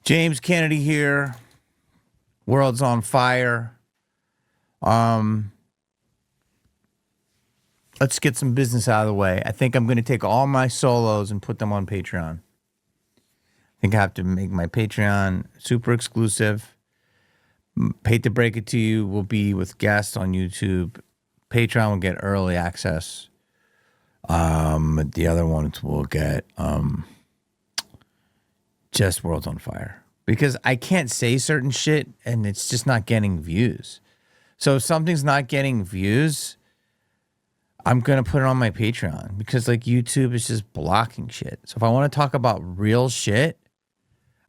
James Kennedy here. World's on fire. Let's get some business out of the way. I think I'm going to take all my solos and put them on Patreon. I think I have to make my Patreon super exclusive. Hate to break it to you, we'll be with guests on YouTube. Patreon will get early access. The other ones will get just World's on Fire. Because I can't say certain shit and it's just not getting views. So if something's not getting views, I'm going to put it on my Patreon because like YouTube is just blocking shit. So if I want to talk about real shit,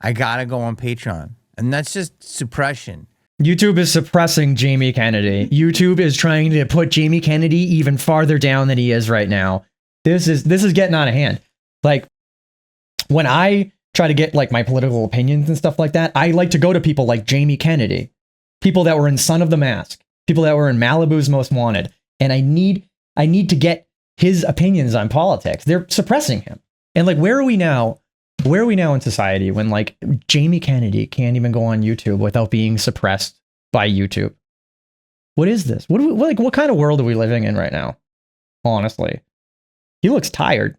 I got to go on Patreon. And that's just suppression. YouTube is suppressing Jamie Kennedy. YouTube is trying to put Jamie Kennedy even farther down than he is right now. This is getting out of hand. Like when I try to get like my political opinions and stuff like that, I like to go to people like Jamie Kennedy, people that were in Son of the Mask, people that were in Malibu's Most Wanted, and I need to get his opinions on politics. They're suppressing him. And like where are we now? Where are we now in society when like Jamie Kennedy can't even go on YouTube without being suppressed by YouTube? What is this? What kind of world are we living in right now? Honestly. He looks tired.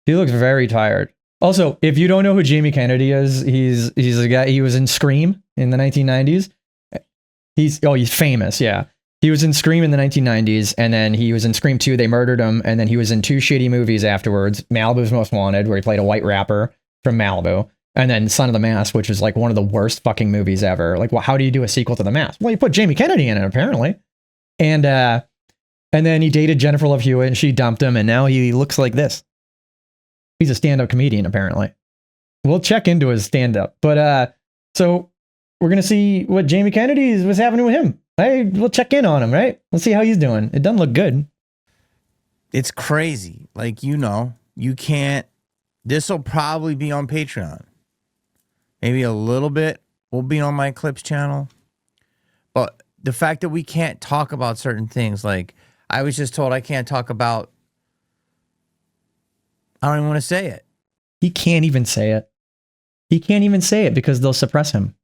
He looks very tired. Also, if you don't know who Jamie Kennedy is, he's a guy, he was in Scream in the 1990s. He's famous, yeah. He was in Scream in the 1990s, and then he was in Scream 2, they murdered him, and then he was in 2 shitty movies afterwards, Malibu's Most Wanted, where he played a white rapper from Malibu, and then Son of the Mask, which is like one of the worst fucking movies ever. Like, well, how do you do a sequel to The Mask? Well, you put Jamie Kennedy in it, apparently. And then he dated Jennifer Love Hewitt, and she dumped him, and now he looks like this. He's a stand-up comedian, apparently. We'll check into his stand-up. But, so, we're going to see what Jamie Kennedy was happening with him. Hey, we'll check in on him, right? Let's see how he's doing. It doesn't look good. It's crazy. Like, you can't. This will probably be on Patreon. Maybe a little bit will be on my Clips channel. But the fact that we can't talk about certain things, like I was just told I can't talk about. I don't even want to say it. He can't even say it. He can't even say it because they'll suppress him.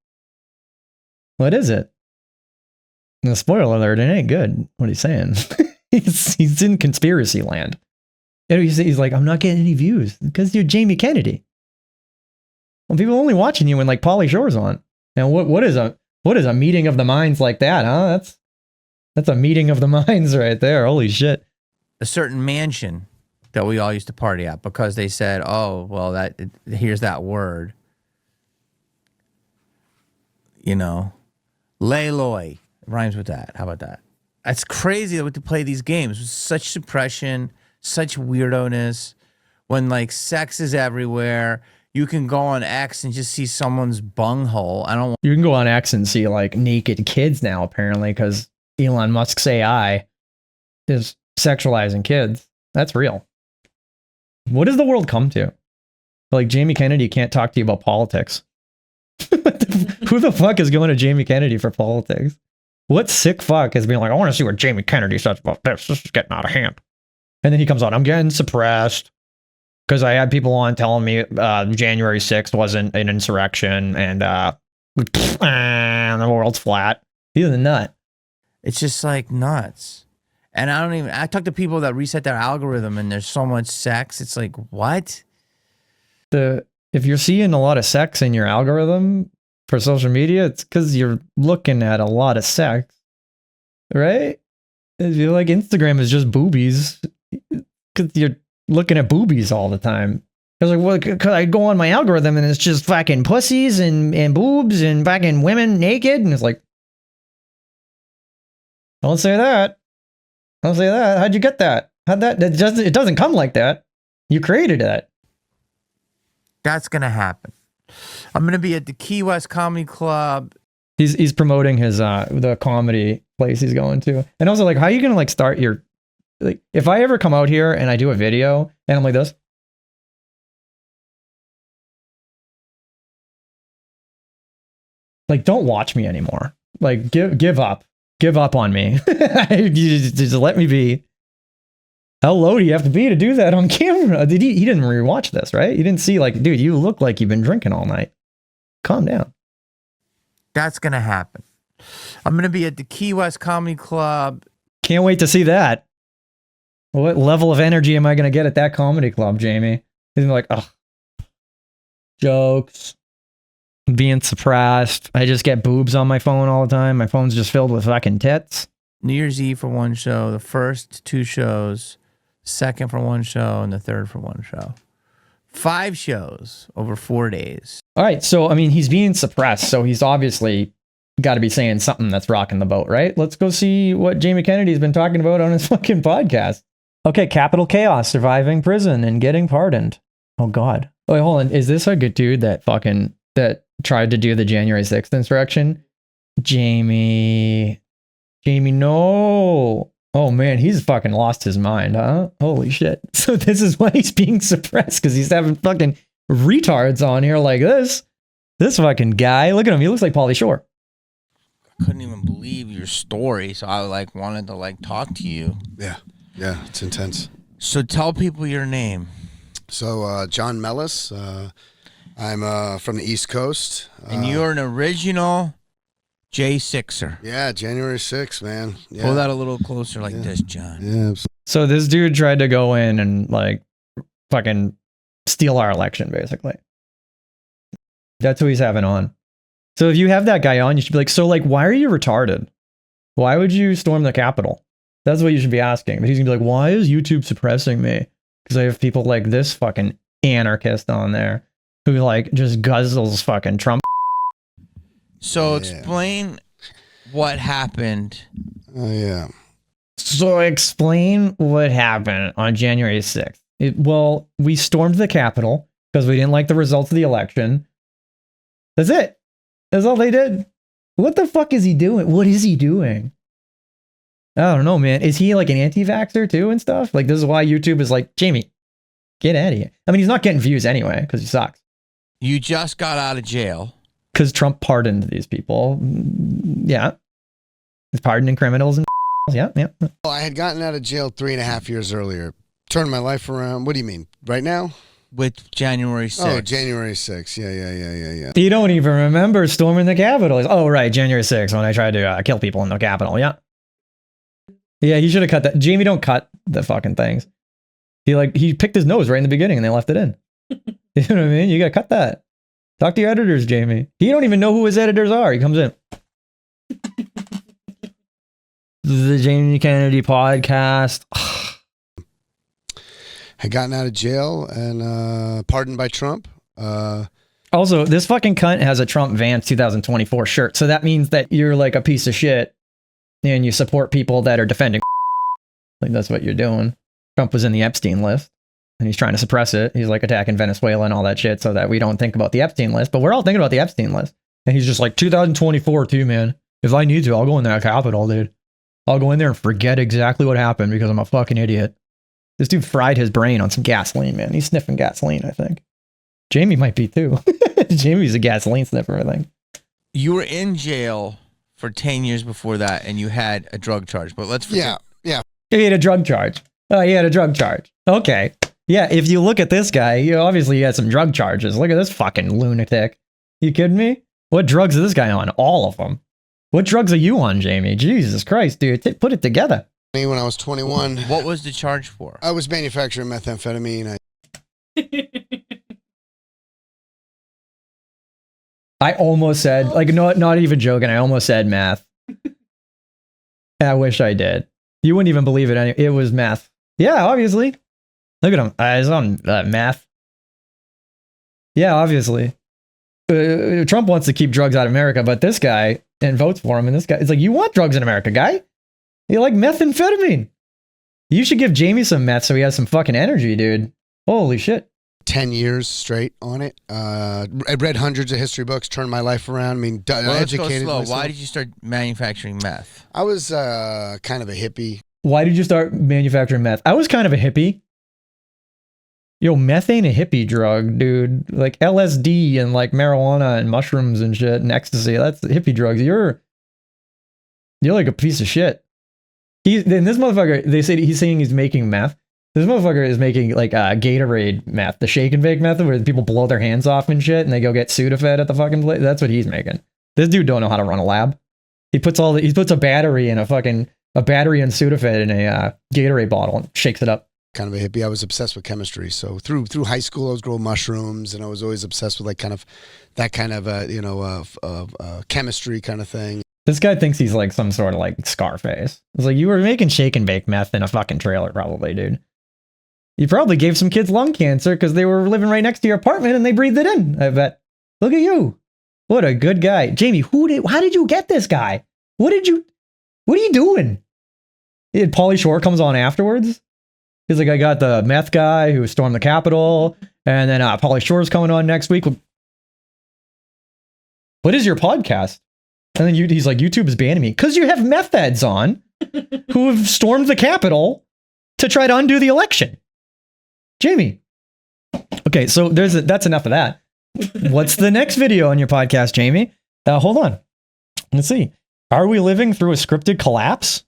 What is it? No, spoiler alert, it ain't good. What he's saying. he's in conspiracy land. And he's like, I'm not getting any views because you're Jamie Kennedy. Well, people are only watching you when like Pauly Shore's on. Now what is a meeting of the minds like that, huh? That's a meeting of the minds right there. Holy shit. A certain mansion that we all used to party at because they said, oh, well, here's that word. Layloy. Rhymes with that. How about that? That's crazy that we have to play these games. Such suppression, such weirdo-ness. When like sex is everywhere, you can go on X and just see someone's bunghole. You can go on X and see like naked kids now, apparently, because Elon Musk's AI is sexualizing kids. That's real. What does the world come to? Like Jamie Kennedy can't talk to you about politics. Who the fuck is going to Jamie Kennedy for politics? What sick fuck is being like, I want to see what Jamie Kennedy says about this. This is getting out of hand. And then he comes on, I'm getting suppressed because I had people on telling me January 6th wasn't an insurrection and the world's flat. He's a nut. It's just like nuts. And I talk to people that reset their algorithm and there's so much sex. It's like, what? If you're seeing a lot of sex in your algorithm for social media, it's because you're looking at a lot of sex, right? I feel like Instagram is just boobies because you're looking at boobies all the time. Because like, well, cause I go on my algorithm and it's just fucking pussies and boobs and fucking women naked, and it's like, don't say that. Don't say that. How'd you get that? It doesn't come like that. You created that. That's gonna happen. I'm gonna be at the Key West Comedy Club. He's promoting his the comedy place he's going to, and also like, how are you gonna like start your like? If I ever come out here and I do a video and I'm like this, like, don't watch me anymore. Like, give up on me. just let me be. How low do you have to be to do that on camera? He didn't rewatch this, right? You didn't see like, dude, you look like you've been drinking all night. calm down. That's going to happen. I'm going to be at the Key West Comedy Club. Can't wait to see that. What level of energy am I going to get at that comedy club, Jamie? He's gonna be like, oh, jokes, being suppressed. I just get boobs on my phone all the time. My phone's just filled with fucking tits. New Year's Eve for one show, the first 2 shows, second for one show, and the third for one show. 5 shows over 4 days. All right, so I mean, he's being suppressed, so he's obviously got to be saying something that's rocking the boat, right? Let's go see what Jamie Kennedy's been talking about on his fucking podcast. Okay, Capital Chaos, surviving prison and getting pardoned. Oh God. Oh, wait, hold on. Is this a good dude that tried to do the January 6th insurrection? Jamie, no. Oh man, he's fucking lost his mind, huh? Holy shit. So this is why he's being suppressed, because he's having fucking retards on here like this. This fucking guy. Look at him. He looks like Pauly Shore. I couldn't even believe your story, so I wanted to talk to you. Yeah, it's intense. So tell people your name. So John Mellis. I'm from the East Coast. And you're an original J6er. Yeah, January 6th, man. Yeah. Pull that a little closer like this, John. Yeah. So this dude tried to go in and fucking steal our election, basically. That's who he's having on. So if you have that guy on, you should be like, so why are you retarded? Why would you storm the Capitol? That's what you should be asking. But he's gonna be like, why is YouTube suppressing me? Because I have people like this fucking anarchist on there who just guzzles fucking Trump. So explain what happened. Oh, yeah. So explain what happened on January 6th. Well, we stormed the Capitol because we didn't like the results of the election. That's it. That's all they did. What the fuck is he doing? What is he doing? I don't know, man. Is he an anti-vaxxer too and stuff? This is why YouTube is like, Jamie, get out of here. I mean, he's not getting views anyway because he sucks. You just got out of jail. Because Trump pardoned these people. Yeah. He's pardoning criminals and yeah. Well, I had gotten out of jail 3.5 years earlier. Turned my life around. What do you mean? Right now? With January 6th. Oh, January 6th. Yeah. You don't even remember storming the Capitol. Oh, right. January 6th when I tried to kill people in the Capitol. Yeah. Yeah, he should have cut that. Jamie, don't cut the fucking things. He picked his nose right in the beginning and they left it in. You know what I mean? You gotta cut that. Talk to your editors, Jamie. He don't even know who his editors are. He comes in. The Jamie Kennedy podcast. Had gotten out of jail and pardoned by Trump. Also, this fucking cunt has a Trump Vance 2024 shirt. So that means that you're a piece of shit and you support people that are defending. That's what you're doing. Trump was in the Epstein list and he's trying to suppress it. He's attacking Venezuela and all that shit so that we don't think about the Epstein list. But we're all thinking about the Epstein list. And he's just 2024 too, man. If I need to, I'll go in that Capitol, dude. I'll go in there and forget exactly what happened because I'm a fucking idiot. This dude fried his brain on some gasoline, man. He's sniffing gasoline, I think. Jamie might be too. Jamie's a gasoline sniffer, I think. You were in jail for 10 years before that, and you had a drug charge. But let's forget. Yeah. He had a drug charge. Oh, he had a drug charge. Okay. Yeah, if you look at this guy, obviously he had some drug charges. Look at this fucking lunatic. You kidding me? What drugs is this guy on? All of them. What drugs are you on, Jamie? Jesus Christ, dude. Put it together. When I was 21. What was the charge for? I was manufacturing methamphetamine. I almost said, not even joking, I almost said meth. I wish I did. You wouldn't even believe it. It was meth. Yeah, obviously. Look at him. He's on meth. Yeah, obviously. Trump wants to keep drugs out of America, but this guy, and votes for him, and this guy, it's you want drugs in America, guy? You like methamphetamine? You should give Jamie some meth so he has some fucking energy, dude. Holy shit. 10 years straight on it. I read hundreds of history books, turned my life around. I mean, let's go educated slow. myself. Why did you start manufacturing meth? I was kind of a hippie. Why did you start manufacturing meth? I was kind of a hippie. Yo, meth ain't a hippie drug, dude. LSD and marijuana and mushrooms and shit and ecstasy. That's the hippie drugs. You're like a piece of shit. And this motherfucker, they say he's saying he's making meth. This motherfucker is making like Gatorade meth, the shake and bake method where people blow their hands off and shit and they go get Sudafed at the fucking place. That's what he's making. This dude don't know how to run a lab. He puts a battery in a battery and Sudafed in a Gatorade bottle and shakes it up. Kind of a hippie. I was obsessed with chemistry. So through high school, I was growing mushrooms, and I was always obsessed with like chemistry kind of thing. This guy thinks he's like some sort of like Scarface. It's like, you were making shake and bake meth in a fucking trailer, probably, dude. You probably gave some kids lung cancer because they were living right next to your apartment and they breathed it in, I bet. Look at you. What a good guy. Jamie, how did you get this guy? What are you doing? Pauly Shore comes on afterwards. He's like, I got the meth guy who stormed the Capitol, and then Pauly Shore's coming on next week. What is your podcast? And then he's like, YouTube is banning me because you have meth heads on who have stormed the Capitol to try to undo the election. Jamie. Okay, so that's enough of that. What's the next video on your podcast, Jamie? Hold on. Let's see. Are we living through a scripted collapse?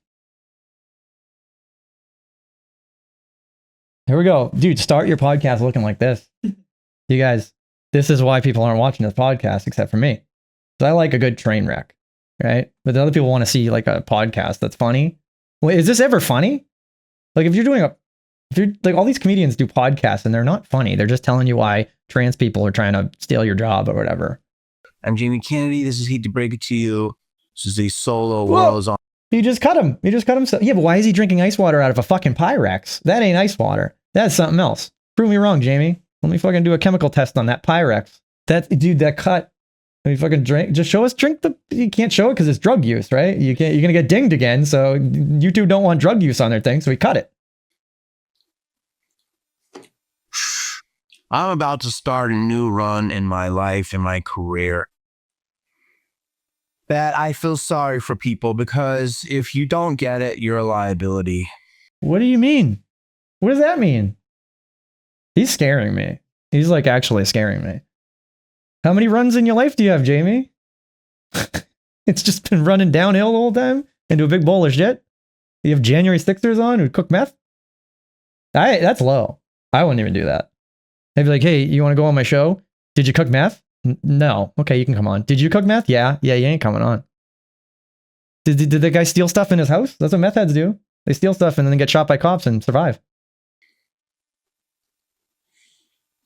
Here we go. Dude, start your podcast looking like this. You guys, this is why people aren't watching this podcast except for me. So I like a good train wreck, right? But the other people want to see like a podcast that's funny. Wait, is this ever funny? Like if you're like all these comedians do podcasts and they're not funny. They're just telling you why trans people are trying to steal your job or whatever. I'm Jamie Kennedy. This is Hate to Break It to You. This is a solo World's on. He just cut him. He just cut himself. Yeah, but why is he drinking ice water out of a fucking Pyrex? That ain't ice water. That's something else. Prove me wrong, Jamie. Let me fucking do a chemical test on that Pyrex. That cut. Let me fucking drink. Just show us. You can't show it because it's drug use, right? You're gonna get dinged again. So YouTube don't want drug use on their thing, so we cut it. I'm about to start a new run in my life and my career that I feel sorry for people because if you don't get it, you're a liability. What do you mean? What does that mean? He's scaring me. He's like actually scaring me. How many runs in your life do you have, Jamie? It's just been running downhill the whole time into a big bowl of shit. You have January 6ers on who cook meth? That's low. I wouldn't even do that. I'd be like, hey, you want to go on my show? Did you cook meth? No. Okay, you can come on. Did you cook meth? Yeah, you ain't coming on. Did the guy steal stuff in his house? That's what meth heads do. They steal stuff and then get shot by cops and survive.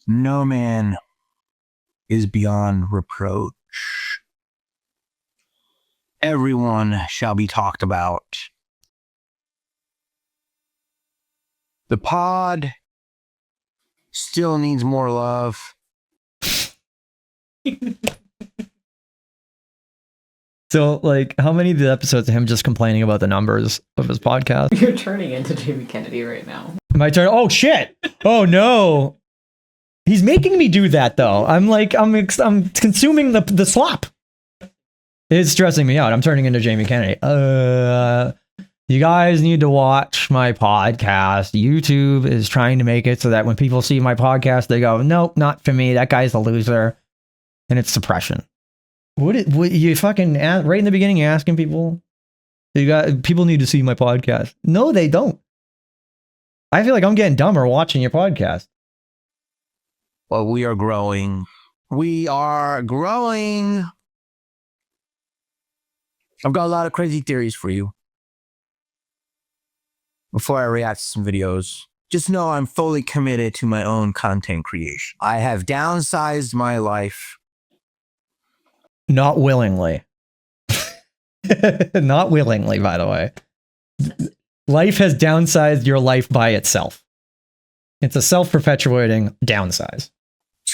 No man is beyond reproach. Everyone shall be talked about. The pod still needs more love. So, like, how many of the episodes of him just complaining about the numbers of his podcast? You're turning into Jamie Kennedy right now. My turn. Oh shit! Oh no! He's making me do that though. I'm consuming the slop. It's stressing me out. I'm turning into Jamie Kennedy. You guys need to watch my podcast. YouTube is trying to make it so that when people see my podcast, they go, nope, not for me. That guy's a loser. And it's suppression. What you fucking right in the beginning, you're asking people, people need to see my podcast. No, they don't. I feel like I'm getting dumber watching your podcast. Well, we are growing. We are growing. I've got a lot of crazy theories for you. Before I react to some videos, just know I'm fully committed to my own content creation. I have downsized my life. Not willingly. Not willingly, by the way. Life has downsized your life by itself. It's a self-perpetuating downsize.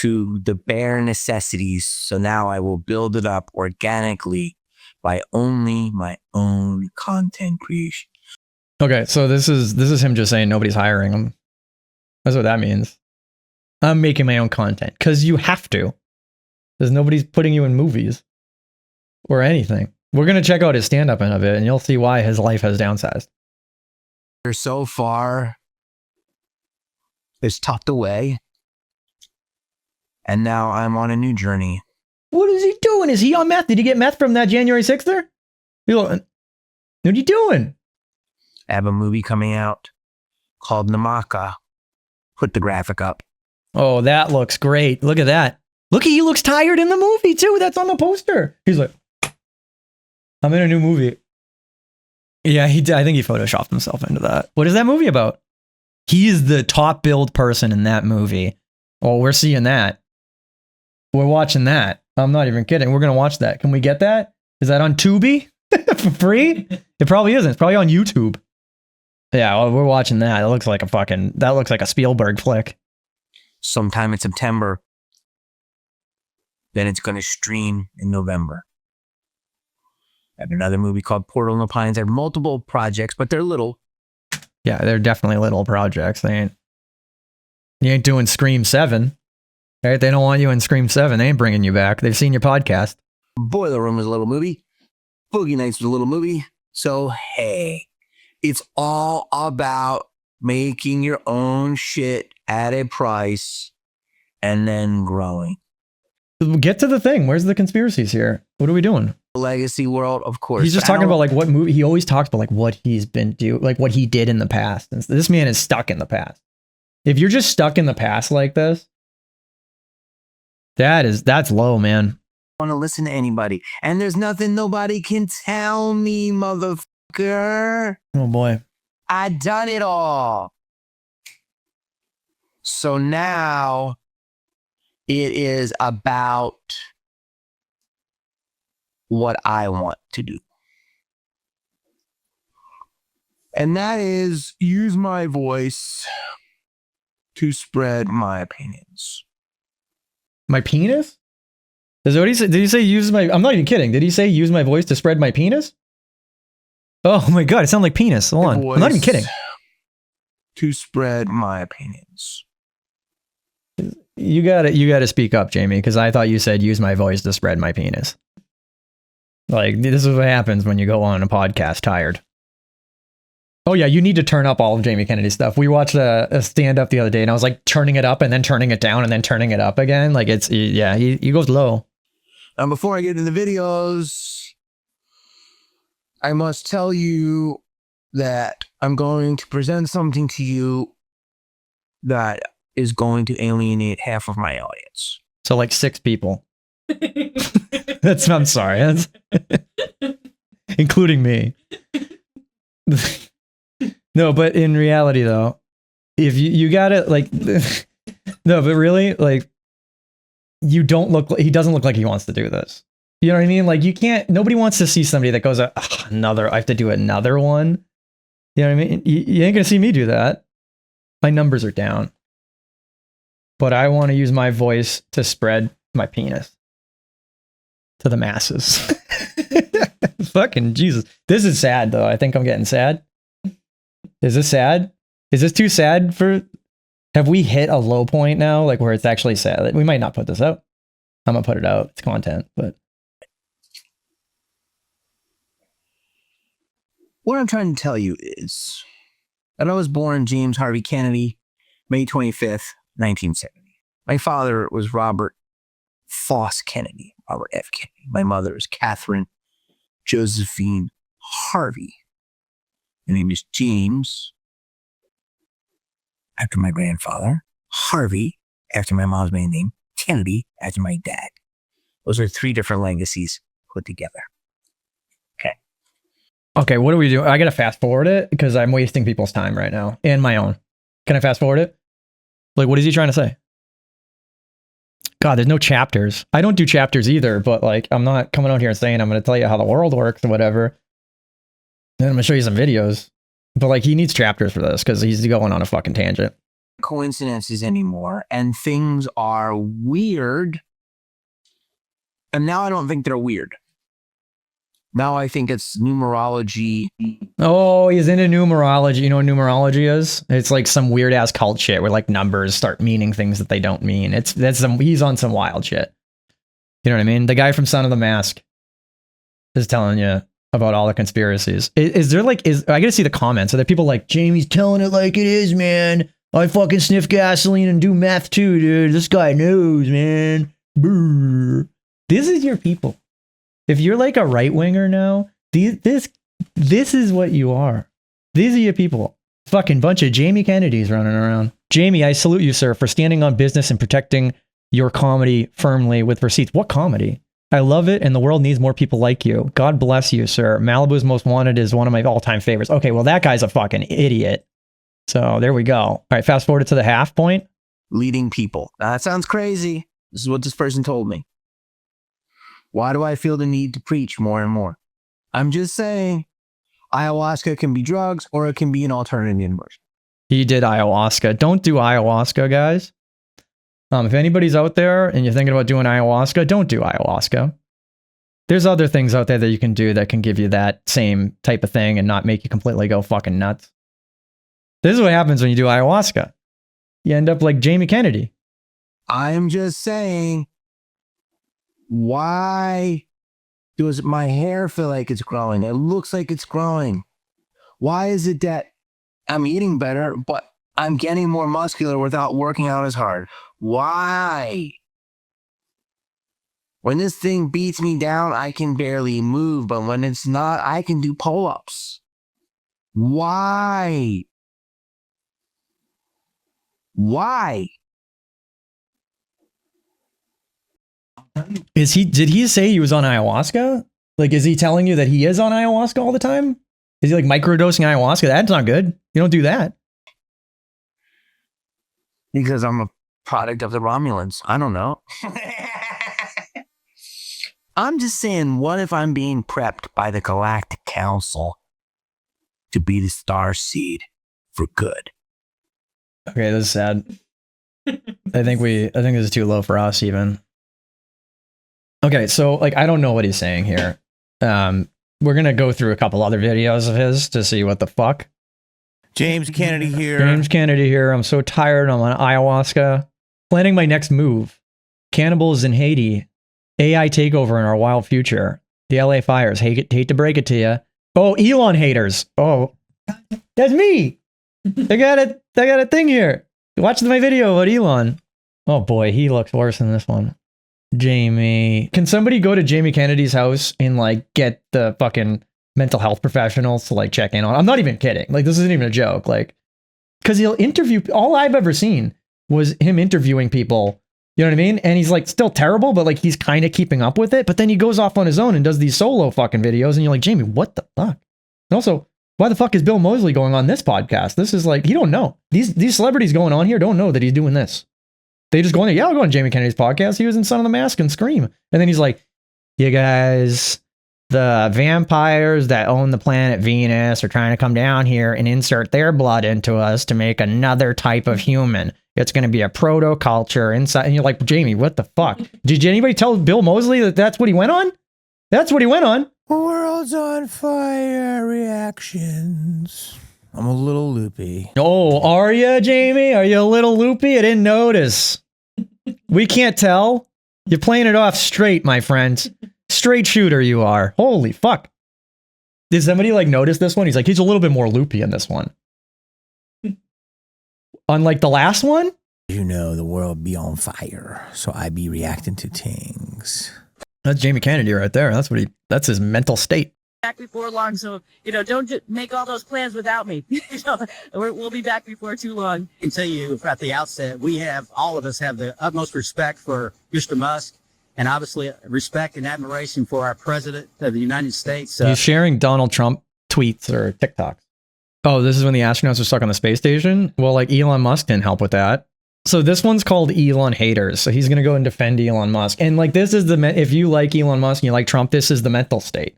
To the bare necessities, so now I will build it up organically by only my own content creation. Okay, so this is him just saying nobody's hiring him. That's what that means. I'm making my own content because you have to. There's nobody's putting you in movies or anything. We're gonna check out his stand-up in a bit, and you'll see why his life has downsized. So far, it's tucked away, and now I'm on a new journey. What is he doing? Is he on meth? Did he get meth from that January 6th? What are you doing? I have a movie coming out. called Namaka. Put the graphic up. Oh, that looks great. Look at that. Look, he looks tired in the movie too. That's on the poster. He's like, I'm in a new movie. Yeah, he did. I think he photoshopped himself into that. What is that movie about? He is the top billed person in that movie. Oh, we're seeing that. We're watching that. I'm not even kidding. We're going to watch that. Can we get that? Is that on Tubi for free? It probably isn't. It's probably on YouTube. Yeah, well, we're watching that. It looks like that looks like a Spielberg flick. Sometime in September. Then it's going to stream in November. I have another movie called Portal in the Pines. I have multiple projects, but they're little. Yeah, they're definitely little projects. You ain't doing Scream 7. Right? They don't want you in Scream 7. They ain't bringing you back. They've seen your podcast. Boiler Room is a little movie. Boogie Nights was a little movie. So, hey, it's all about making your own shit at a price and then growing. Get to the thing. Where's the conspiracies here? What are we doing? Legacy world, of course. He's just talking about like what movie. He always talks about like what he's been doing, like what he did in the past. And this man is stuck in the past. If you're just stuck in the past like this, that's low, man. I want to listen to anybody. And there's nothing nobody can tell me, motherfucker. Oh boy. I done it all. So now it is about what I want to do. And that is use my voice to spread my opinions. My penis? Is that what he said? Did he say use my... I'm not even kidding. Did he say use my voice to spread my penis? Oh my God, it sounded like penis. Hold on. I'm not even kidding. To spread my opinions. You gotta speak up, Jamie, because I thought you said use my voice to spread my penis. Like, this is what happens when you go on a podcast tired. Oh yeah, you need to turn up all of Jamie Kennedy's stuff. We watched a stand-up the other day, and I was like turning it up and then turning it down and then turning it up again. Like he goes low. Before I get into the videos, I must tell you that I'm going to present something to you that is going to alienate half of my audience. So like 6 people. I'm sorry. That's including me. No, but in reality though, if you got it like no, but really like he doesn't look like he wants to do this. You know what I mean? Like nobody wants to see somebody that goes, I have to do another one. You know what I mean? You ain't gonna see me do that. My numbers are down. But I want to use my voice to spread my penis to the masses. Fucking Jesus. This is sad though. I think I'm getting sad. Is this sad? Is this too sad for... Have we hit a low point now? Like where it's actually sad? We might not put this out. I'm gonna put it out. It's content, but... What I'm trying to tell you is that I was born James Harvey Kennedy, May 25th, 1970. My father was Robert Foss Kennedy, Robert F. Kennedy. My mother is Catherine Josephine Harvey. My name is James, after my grandfather. Harvey, after my mom's maiden name. Kennedy, after my dad. Those are 3 different legacies put together. Okay, what do we do? I gotta fast forward it because I'm wasting people's time right now and my own. Can I fast forward it? Like, what is he trying to say? God, there's no chapters. I don't do chapters either, but like, I'm not coming out here and saying I'm going to tell you how the world works or whatever. Then I'm going to show you some videos. But like, he needs chapters for this because he's going on a fucking tangent. Coincidences anymore, and things are weird. And now I don't think they're weird. Now I think it's numerology. Oh, he's into numerology. You know what numerology is? It's like some weird ass cult shit where like numbers start meaning things that they don't mean. He's on some wild shit. You know what I mean? The guy from Son of the Mask is telling you about all the conspiracies. Is there like, I gotta see the comments. Are there people like, Jamie's telling it like it is, man. I fucking sniff gasoline and do meth too, dude. This guy knows, man. Brr. This is your people. If you're like a right winger now, this is what you are. These are your people. Fucking bunch of Jamie Kennedys running around. Jamie, I salute you, sir, for standing on business and protecting your comedy firmly with receipts. What comedy? I love it, and the world needs more people like you. God bless you, sir. Malibu's Most Wanted is one of my all-time favorites. Okay, well, that guy's a fucking idiot. So there we go. All right, fast forward to the half point. Leading people. Now, that sounds crazy. This is what this person told me. Why do I feel the need to preach more and more? I'm just saying, ayahuasca can be drugs or it can be an alternative universe. He did ayahuasca. Don't do ayahuasca, guys. If anybody's out there and you're thinking about doing ayahuasca, don't do ayahuasca. There's other things out there that you can do that can give you that same type of thing and not make you completely go fucking nuts. This is what happens when you do ayahuasca. You end up like Jamie Kennedy. I'm just saying, why does my hair feel like it's growing? It looks like it's growing. Why is it that I'm eating better, but I'm getting more muscular without working out as hard? Why? When this thing beats me down, I can barely move, but when it's not, I can do pull-ups. Why? Why? Did he say he was on ayahuasca? Like, is he telling you that he is on ayahuasca all the time? Is he like microdosing ayahuasca? That's not good. You don't do that. Because I'm a product of the Romulans. I don't know. I'm just saying, what if I'm being prepped by the Galactic Council to be the star seed for good? Okay, this is sad. I think this is too low for us even. Okay, so like I don't know what he's saying here. We're gonna go through a couple other videos of his to see what the fuck. James Kennedy here. James Kennedy here. I'm so tired. I'm on ayahuasca. Planning my next move. Cannibals in Haiti. AI takeover in our wild future. The LA fires. Hate to break it to you. Oh, Elon haters. Oh, that's me. I got a thing here. Watch my video about Elon. Oh boy, he looks worse than this one. Jamie. Can somebody go to Jamie Kennedy's house and like get the fucking mental health professionals to like check in on? I'm not even kidding. Like this isn't even a joke. Like, because he'll interview. All I've ever seen was him interviewing people. You know what I mean? And he's like still terrible, but like he's kind of keeping up with it. But then he goes off on his own and does these solo fucking videos, and you're like, Jamie, what the fuck? And also, why the fuck is Bill Moseley going on this podcast? This is like, he don't know. These celebrities going on here don't know that he's doing this. They just go on there. Yeah, I'll go on Jamie Kennedy's podcast. He was in Son of the Mask and Scream. And then he's like, you guys, the vampires that own the planet Venus are trying to come down here and insert their blood into us to make another type of human. It's going to be a proto-culture inside. And you're like, Jamie, what the fuck? Did anybody tell Bill Moseley that that's what he went on? That's what he went on. World's on fire reactions. I'm a little loopy. Oh, are you, Jamie? Are you a little loopy? I didn't notice. We can't tell. You're playing it off straight, my friend. Straight shooter you are. Holy fuck. Did somebody like notice this one? He's like, he's a little bit more loopy in this one. Unlike the last one? You know, the world be on fire, so I be reacting to things. That's Jamie Kennedy right there. That's his mental state. Back before long, so don't just make all those plans without me. We'll be back before too long. I can tell you at the outset, all of us have the utmost respect for Mr. Musk, and obviously respect and admiration for our president of the United States. He's sharing Donald Trump tweets or TikToks. Oh, this is when the astronauts are stuck on the space station? Well, like Elon Musk didn't help with that. So this one's called Elon Haters. So he's going to go and defend Elon Musk. And like this is if you like Elon Musk and you like Trump, this is the mental state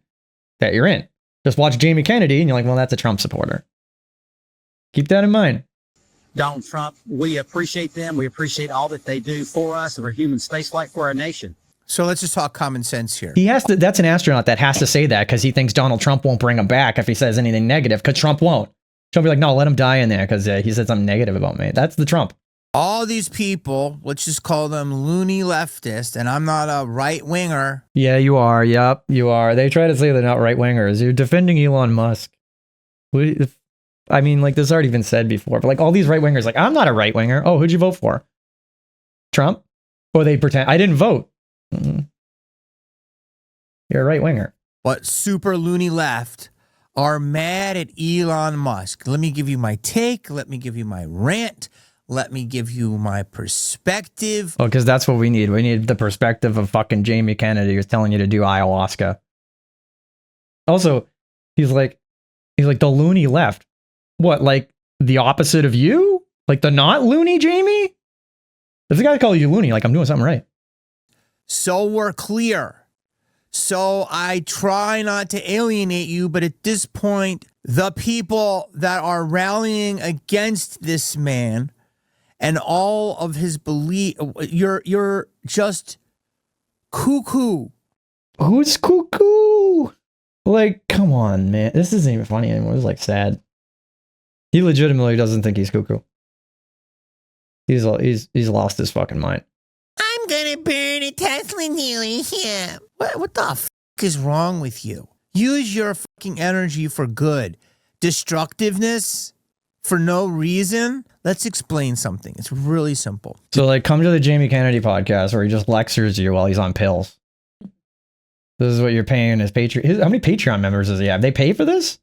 that you're in. Just watch Jamie Kennedy and you're like, well, that's a Trump supporter. Keep that in mind. Donald Trump, we appreciate them. We appreciate all that they do for us, for human spaceflight, for our nation. So let's just talk common sense here. He has to. That's an astronaut that has to say that because he thinks Donald Trump won't bring him back if he says anything negative. Because Trump won't. Trump will be like, no, let him die in there because he said something negative about me. That's the Trump. All these people, let's just call them loony leftists, and I'm not a right winger. Yeah, you are. Yep, you are. They try to say they're not right wingers. You're defending Elon Musk. I mean, like this has already been said before, but like all these right wingers, like I'm not a right winger. Oh, who'd you vote for? Trump? Or they pretend I didn't vote. You're a right winger. But super loony left. are mad at Elon Musk. Let me give you my take. Let me give you my rant. Let me give you my perspective. Oh, because that's what we need. We need the perspective of fucking Jamie Kennedy who's telling you to do ayahuasca. Also, he's like the loony left. What, like the opposite of you? Like the not loony Jamie? If the guy call you loony, like I'm doing something right. So we're clear. So I try not to alienate you, but at this point, the people that are rallying against this man and all of his belief, you're just cuckoo. Who's cuckoo? Like, come on, man. This isn't even funny anymore. It's like sad. He legitimately doesn't think he's cuckoo. He's lost his fucking mind. I'm gonna burn a Tesla dealership. What the fuck is wrong with you? Use your fucking energy for good. Destructiveness for no reason? Let's explain something. It's really simple. So, like, come to the Jamie Kennedy podcast where he just lectures you while he's on pills. This is what you're paying his Patreon. How many Patreon members does he have? They pay for this?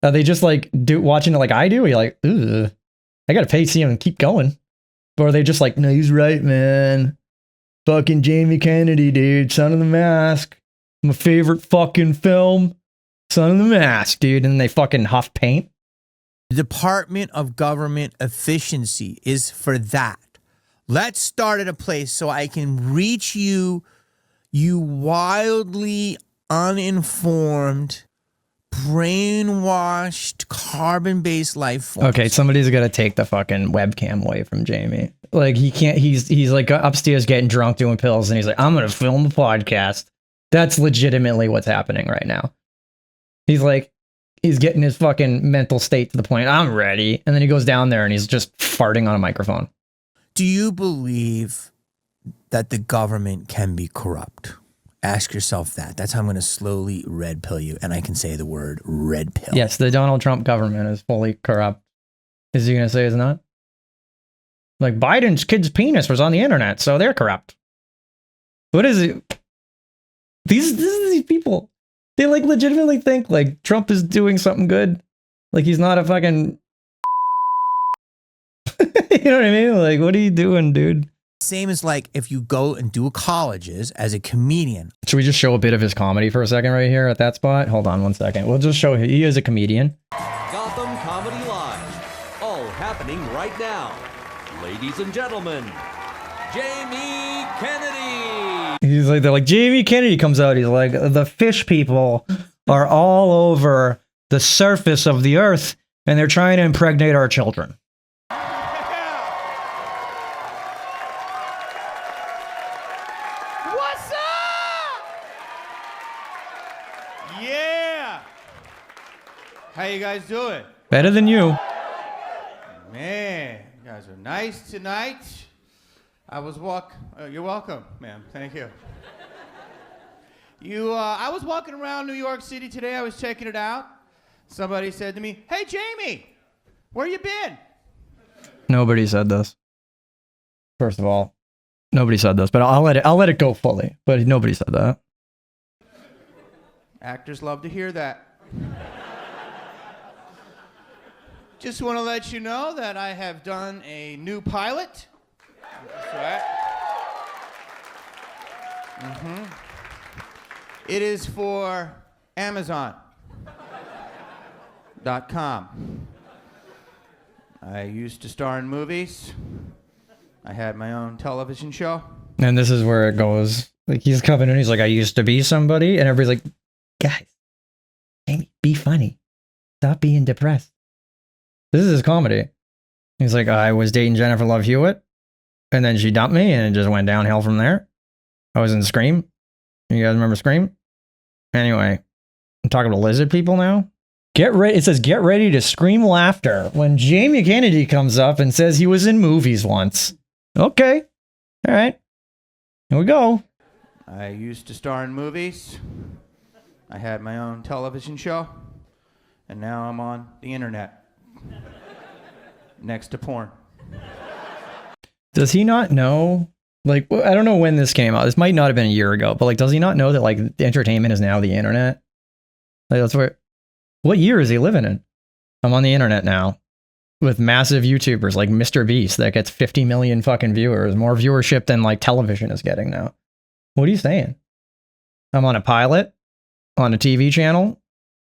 Are they just like watching it like I do? You're like, ugh, I gotta pay to see him and keep going. Or are they just like, no, he's right, man. Fucking Jamie Kennedy, dude. Son of the Mask. My favorite fucking film. Son of the Mask, dude. And they fucking huff paint. The Department of Government Efficiency is for that. Let's start at a place so I can reach you, you wildly uninformed, brainwashed, carbon-based life forms. Okay, somebody's got to take the fucking webcam away from Jamie. Like, he can't, he's like upstairs getting drunk doing pills and he's like, I'm going to film a podcast. That's legitimately what's happening right now. He's like, he's getting his fucking mental state to the point, I'm ready. And then he goes down there and he's just farting on a microphone. Do you believe that the government can be corrupt? Ask yourself that. That's how I'm going to slowly red pill you. And I can say the word red pill. Yes, the Donald Trump government is fully corrupt. Is he going to say it's not? Like, Biden's kid's penis was on the internet, so they're corrupt. What is it? These people, they like legitimately think like Trump is doing something good. Like he's not a fucking, you know what I mean? Like, what are you doing, dude? Same as like if you go and do colleges as a comedian. Should we just show a bit of his comedy for a second right here at that spot? Hold on one second. We'll just show he is a comedian. Gotham Comedy Live. All happening right now. Ladies and gentlemen, Jamie Kennedy. He's like, they're like, Jamie Kennedy comes out. He's like, the fish people are all over the surface of the earth and they're trying to impregnate our children. What's up? Yeah. How you guys doing? Better than you. Man, you guys are nice tonight. I was you're welcome, ma'am. Thank you. I was walking around New York City today. I was checking it out. Somebody said to me, "Hey, Jamie, where you been?" Nobody said this. First of all, nobody said this, but I'll let it go fully. But nobody said that. Actors love to hear that. Just want to let you know that I have done a new pilot. That's right. It is for Amazon.com. I used to star in movies. I had my own television show. And this is where it goes. Like he's coming in, he's like, I used to be somebody, and everybody's like, guys, Amy, be funny. Stop being depressed. This is his comedy. He's like, I was dating Jennifer Love Hewitt, and then she dumped me, and it just went downhill from there. I was in Scream. You guys remember Scream? Anyway, I'm talking to lizard people now. Get ready. It says, get ready to scream laughter when Jamie Kennedy comes up and says he was in movies once. Okay. All right. Here we go. I used to star in movies. I had my own television show. And now I'm on the internet. Next to porn. Does he not know? Like, I don't know when this came out. This might not have been a year ago, but like, does he not know that like the entertainment is now the internet? Like, that's where What year is he living in? I'm on the internet now with massive YouTubers like Mr. Beast that gets 50 million fucking viewers, more viewership than like television is getting now. What are you saying? I'm on a pilot on a TV channel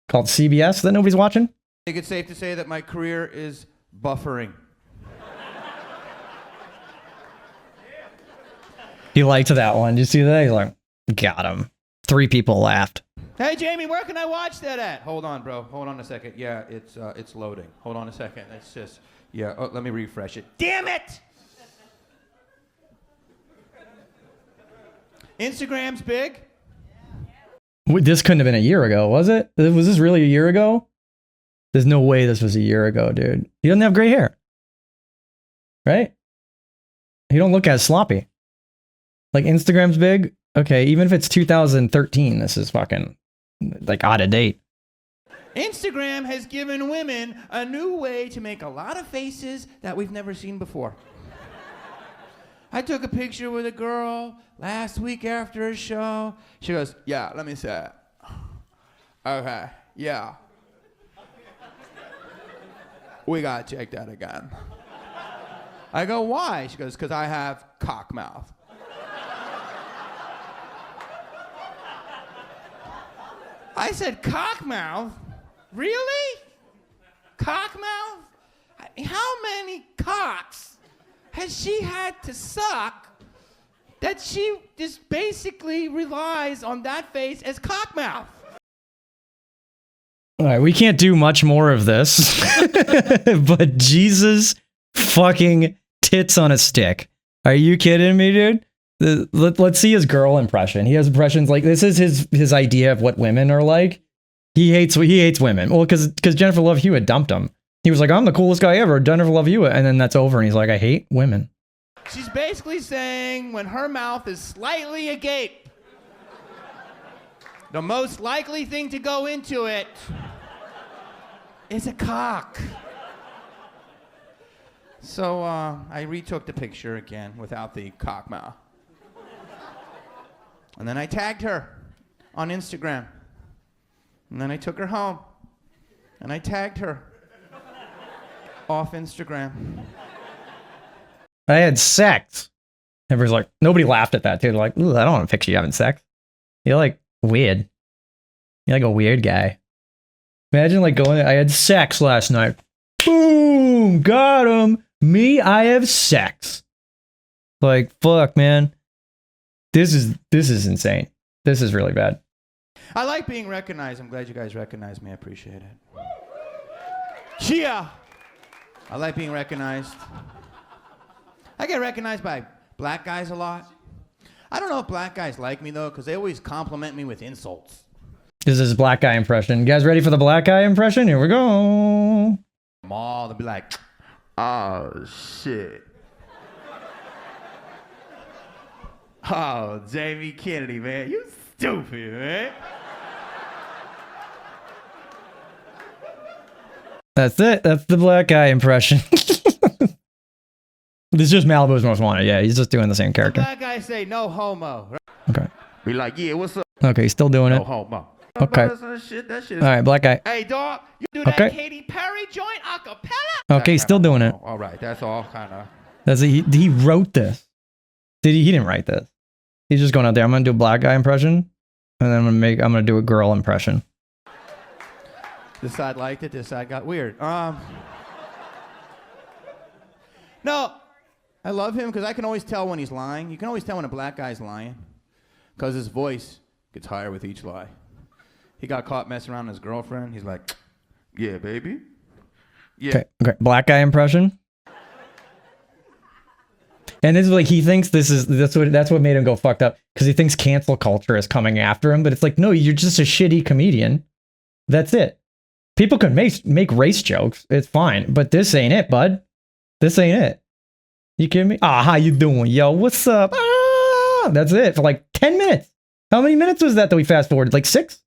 called CBS that nobody's watching. I think it's safe to say that my career is buffering. He liked that one. Did you see that? He's like, got him. 3 people laughed. Hey Jamie, where can I watch that at? Hold on, bro. Hold on a second. Yeah, it's loading. Hold on a second. It's just let me refresh it. Damn it! Instagram's big. This couldn't have been a year ago, was it? Was this really a year ago? There's no way this was a year ago, dude. He doesn't have gray hair. Right? He don't look as sloppy. Like Instagram's big. Okay, even if it's 2013, this is fucking like out of date. Instagram has given women a new way to make a lot of faces that we've never seen before. I took a picture with a girl last week after a show. She goes, yeah, let me see it. Okay, yeah. We gotta check that again. I go, why? She goes, because I have cock mouth. I said, cock mouth? Really? Cock mouth? How many cocks has she had to suck that she just basically relies on that face as cock mouth? All right, we can't do much more of this, but Jesus fucking tits on a stick. Are you kidding me, dude? Let's see his girl impression. He has impressions like this is his idea of what women are like. He hates women. Well, because Jennifer Love Hewitt dumped him. He was like, I'm the coolest guy ever, Jennifer Love Hewitt, and then that's over. And he's like, I hate women. She's basically saying when her mouth is slightly agape, the most likely thing to go into it is a cock. So I retook the picture again without the cock mouth. And then I tagged her on Instagram. And then I took her home. And I tagged her off Instagram. I had sex. Everybody's like, nobody laughed at that, too. They're like, ooh, I don't want to picture you having sex. You're like weird. You're like a weird guy. Imagine like going, I had sex last night. Boom! Got him! Me, I have sex. Like, fuck, man. This is insane. This is really bad. I like being recognized. I'm glad you guys recognize me. I appreciate it. Yeah. I like being recognized. I get recognized by black guys a lot. I don't know if black guys like me, though, because they always compliment me with insults. This is black guy impression. You guys ready for the black guy impression? Here we go. All they'll be like, oh, shit. Oh, Jamie Kennedy, man. You stupid, man. That's it. That's the black guy impression. This is just Malibu's Most Wanted. Yeah, he's just doing the same character. The black guy say, no homo. Okay. Be like, yeah, what's up? Okay, still doing it. No homo. Okay. That shit is... All right, black guy. Hey, dog, you do that Okay. Katy Perry joint a cappella? Okay, still doing it. All right, that's all kind of... That's he wrote this. He didn't write this. He's just going out there. I'm gonna do a black guy impression, and then I'm gonna do a girl impression. This side liked it. This side got weird. No, I love him because I can always tell when he's lying. You can always tell when a black guy's lying because his voice gets higher with each lie. He got caught messing around with his girlfriend. He's like, yeah, baby. Yeah. Okay. Black guy impression. And this is like he thinks that's what made him go fucked up because he thinks cancel culture is coming after him, but it's like no, you're just a shitty comedian. That's it. People can make race jokes. It's fine, but this ain't it, bud. This ain't it. You kidding me? Ah, how you doing, yo? What's up? Ah, that's it for like 10 minutes. How many minutes was that we fast forwarded? Like 6?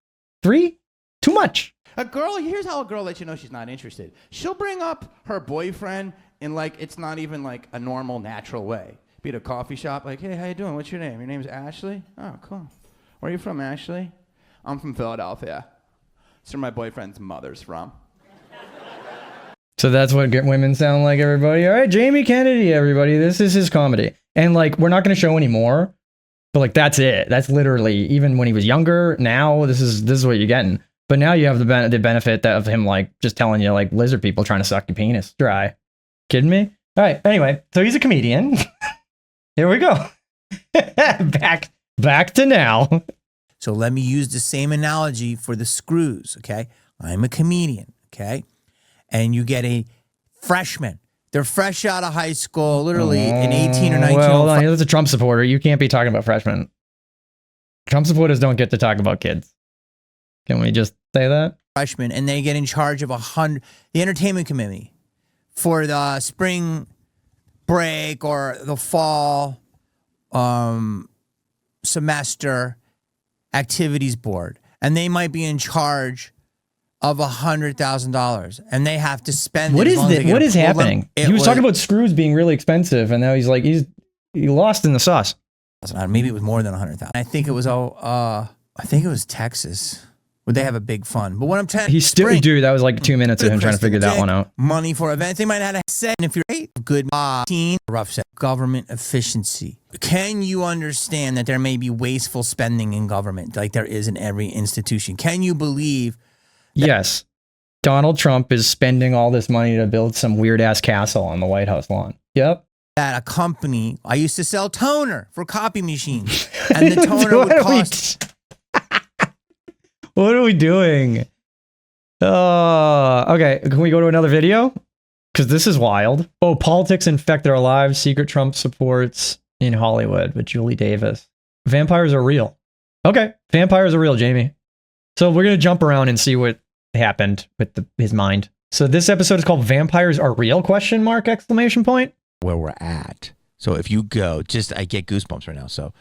3? Too much. A girl, here's how a girl lets you know she's not interested. She'll bring up her boyfriend in like, it's not even like a normal, natural way. Be at a coffee shop, like, hey, how you doing? What's your name? Your name's Ashley? Oh, cool. Where are you from, Ashley? I'm from Philadelphia. It's where my boyfriend's mother's from. So that's what women sound like, everybody. All right, Jamie Kennedy, everybody. This is his comedy. And like, we're not going to show any more, but like, that's it. That's literally, even when he was younger, now this is what you're getting. But now you have the benefit of him like just telling you like lizard people trying to suck your penis dry. Kidding me? All right. Anyway, so he's a comedian. Here we go. back to now. So let me use the same analogy for the screws, okay? I'm a comedian, okay? And you get a freshman. They're fresh out of high school, literally an 18 or 19. Well, hold on. That's a Trump supporter. You can't be talking about freshmen. Trump supporters don't get to talk about kids. Can we just say that? Freshman, and they get in charge of the entertainment committee for the spring break or the fall semester activities board. And they might be in charge of $100,000, and they have to spend. What is this? What is happening? He was talking about screws being really expensive, and now he's like he lost in the sauce. Maybe it was more than 100,000. I think it was I think it was Texas. Would they have a big fund? But what I'm trying, he's still dude. That was like 2 minutes of him trying to figure that one out. Money for events. They might have said, if you're good, rough set, government efficiency. Can you understand that there may be wasteful spending in government, like there is in every institution? Can you believe? Yes, Donald Trump is spending all this money to build some weird ass castle on the White House lawn. Yep. At a company, I used to sell toner for copy machines, and the toner would cost. What are we doing? Okay, can we go to another video? Because this is wild. Oh, politics infect our lives. Secret Trump supports in Hollywood with Julie Davis. Vampires are real. Okay, vampires are real, Jamie. So we're gonna jump around and see what happened with his mind. So this episode is called "Vampires Are Real?" ? Exclamation point. Where we're at. So if you go, I get goosebumps right now. So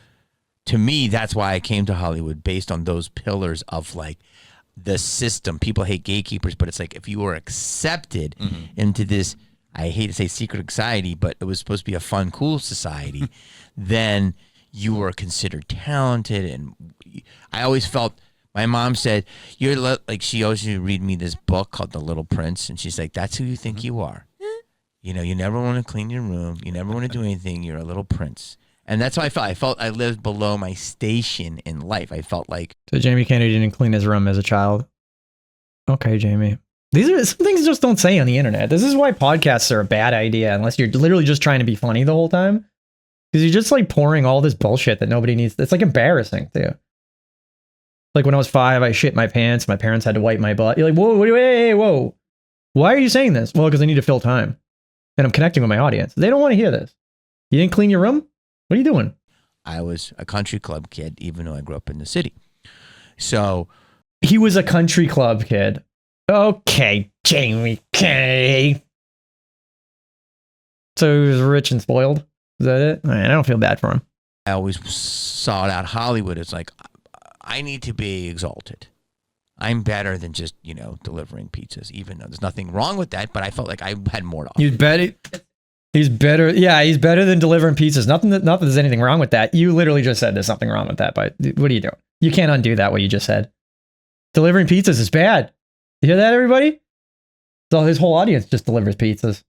to me, that's why I came to Hollywood, based on those pillars of like the system. People hate gatekeepers, but it's like if you were accepted into this, I hate to say secret society, but it was supposed to be a fun, cool society, then you were considered talented. And I always felt. My mom said, "You're like," she always used to read me this book called The Little Prince, and she's like, "That's who you think you are. You know, you never want to clean your room. You never want to do anything. You're a little prince." And that's how I felt. I felt I lived below my station in life. I felt like. So Jamie Kennedy didn't clean his room as a child. Okay, Jamie. These are some things just don't say on the internet. This is why podcasts are a bad idea, unless you're literally just trying to be funny the whole time. Because you're just like pouring all this bullshit that nobody needs. It's like embarrassing too. Like when I was 5, I shit my pants. My parents had to wipe my butt. You're like, whoa, whoa. Why are you saying this? Well, because I need to fill time. And I'm connecting with my audience. They don't want to hear this. You didn't clean your room? What are you doing? I was a country club kid, even though I grew up in the city. So. He was a country club kid. Okay, Jamie Kennedy. So he was rich and spoiled? Is that it? I don't feel bad for him. I always sought out Hollywood. It's like, I need to be exalted. I'm better than just, delivering pizzas, even though there's nothing wrong with that, but I felt like I had more to offer. He's better. Yeah, he's better than delivering pizzas. Not that there's anything wrong with that. You literally just said there's something wrong with that, but what are you doing? You can't undo that, what you just said. Delivering pizzas is bad. You hear that, everybody? So his whole audience just delivers pizzas.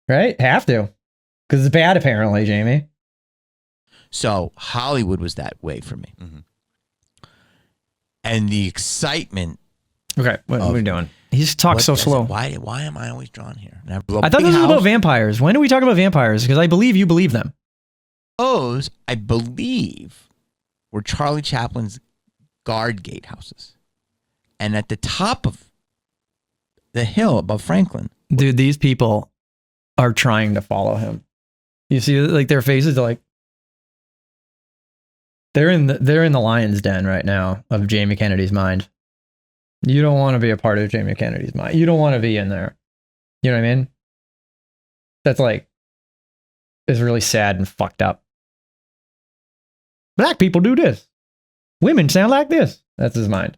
Right? Have to. Because it's bad, apparently, Jamie. So Hollywood was that way for me. And the excitement. Okay, what are we doing? He's talking so slow. Why am I always drawn here? I thought this was about vampires. When do we talk about vampires? Because I believe you believe them. Those, I believe, were Charlie Chaplin's guard gatehouses. And at the top of the hill above Franklin. Dude, these people are trying to follow him. You see, like, their faces are like, they're in the lion's den right now of Jamie Kennedy's mind. You don't want to be a part of Jamie Kennedy's mind. You don't want to be in there. You know what I mean? That's like, it's really sad and fucked up. Black people do this. Women sound like this. That's his mind.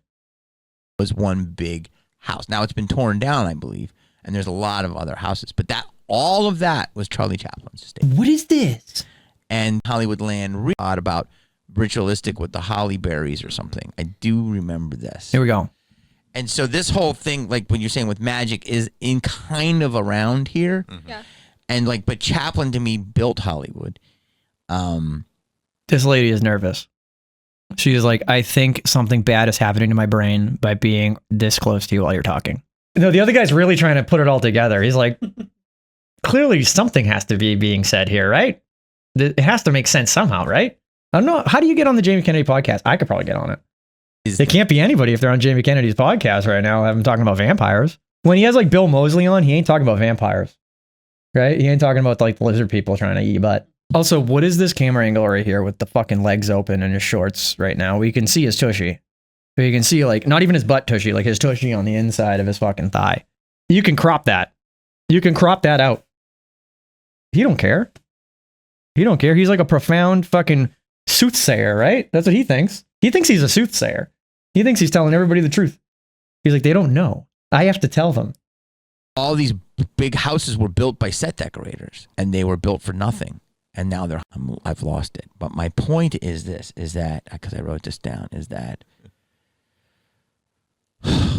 It was one big house. Now it's been torn down, I believe, and there's a lot of other houses. But all of that was Charlie Chaplin's estate. What is this? And Hollywood Land about ritualistic with the holly berries or something. I do remember this. Here we go. And so this whole thing, like when you're saying with magic, is in kind of around here. Yeah. And like, but Chaplin to me built Hollywood. This lady is nervous. She is like, I think something bad is happening to my brain by being this close to you while you're talking. No, the other guy's really trying to put it all together. He's like, clearly something has to be being said here, right? It has to make sense somehow, right? I don't know. How do you get on the Jamie Kennedy podcast? I could probably get on it. It can't be anybody if they're on Jamie Kennedy's podcast right now. I'm talking about vampires. When he has like Bill Moseley on, he ain't talking about vampires, right? He ain't talking about like the lizard people trying to eat butt. Also, what is this camera angle right here with the fucking legs open and his shorts right now? We can see his tushy. You can see like, not even his butt tushy, like his tushy on the inside of his fucking thigh. You can crop that. You can crop that out. He don't care. He don't care. He's like a profound fucking soothsayer, right? That's what he thinks. He thinks he's a soothsayer. He thinks he's telling everybody the truth. He's like, they don't know. I have to tell them. All these big houses were built by set decorators, and they were built for nothing. And now I've lost it. But my point is this, is that, because I wrote this down, is that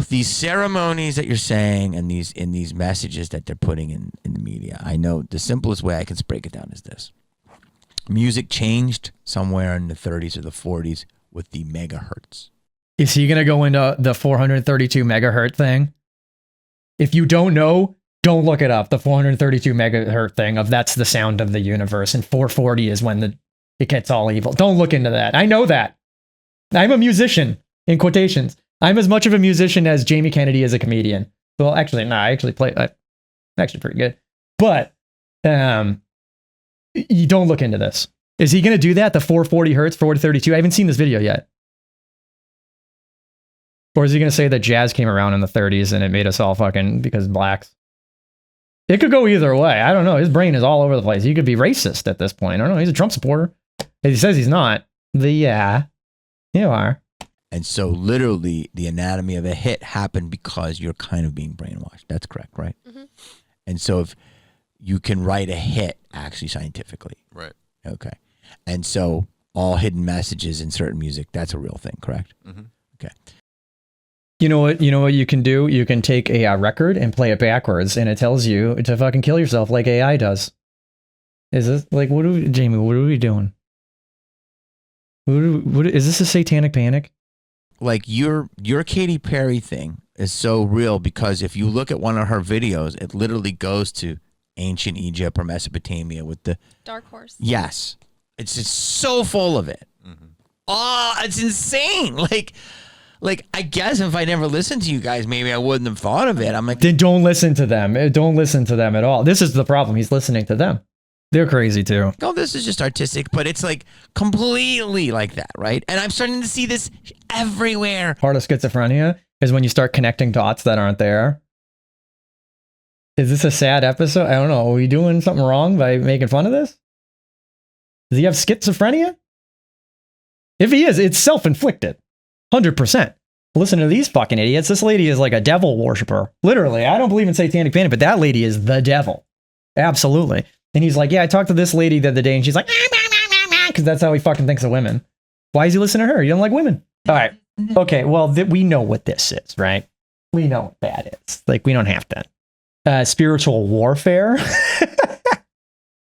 these ceremonies that you're saying and these messages that they're putting in the media, I know the simplest way I can break it down is this. Music changed somewhere in the 30s or the 40s with the megahertz. Is he going to go into the 432 megahertz thing? If you don't know, don't look it up. The 432 megahertz thing of that's the sound of the universe, and 440 is when it gets all evil. Don't look into that. I know that. I'm a musician, in quotations. I'm as much of a musician as Jamie Kennedy is a comedian. Well, actually, no, I actually play. I'm actually pretty good. But you don't look into this. Is he going to do that? The 440 hertz, 432? I haven't seen this video yet. Or is he going to say that jazz came around in the 30s and it made us all fucking because blacks? It could go either way. I don't know. His brain is all over the place. He could be racist at this point. I don't know. He's a Trump supporter. He says he's not. Yeah, you are. And so literally the anatomy of a hit happened because you're kind of being brainwashed. That's correct, right? Mm-hmm. And so if you can write a hit actually scientifically. Right. Okay. And so all hidden messages in certain music, that's a real thing, correct? Mm-hmm. Okay. You know what you can do? You can take a record and play it backwards, and it tells you to fucking kill yourself like AI does. Is this like Jamie? What are we doing? What is this a satanic panic? Like your Katy Perry thing is so real because if you look at one of her videos, it literally goes to ancient Egypt or Mesopotamia with the Dark Horse. Yes, it's just so full of it. Mm-hmm. Oh, it's insane. Like, I guess if I never listened to you guys, maybe I wouldn't have thought of it. I'm like, then don't listen to them. Don't listen to them at all. This is the problem. He's listening to them. They're crazy too. oh, this is just artistic, but it's like completely like that, right? And I'm starting to see this everywhere. Part of schizophrenia is when you start connecting dots that aren't there. Is this a sad episode? I don't know. Are we doing something wrong by making fun of this? Does he have schizophrenia? If he is, it's self-inflicted. 100%. Listen to these fucking idiots. This lady is like a devil worshiper. Literally. I don't believe in satanic panic, but that lady is the devil. Absolutely. And he's like, yeah, I talked to this lady the other day, and she's like, because that's how he fucking thinks of women. Why is he listening to her? You don't like women. All right. Okay, well, we know what this is, right? We know what that is. Like, we don't have to. Spiritual warfare.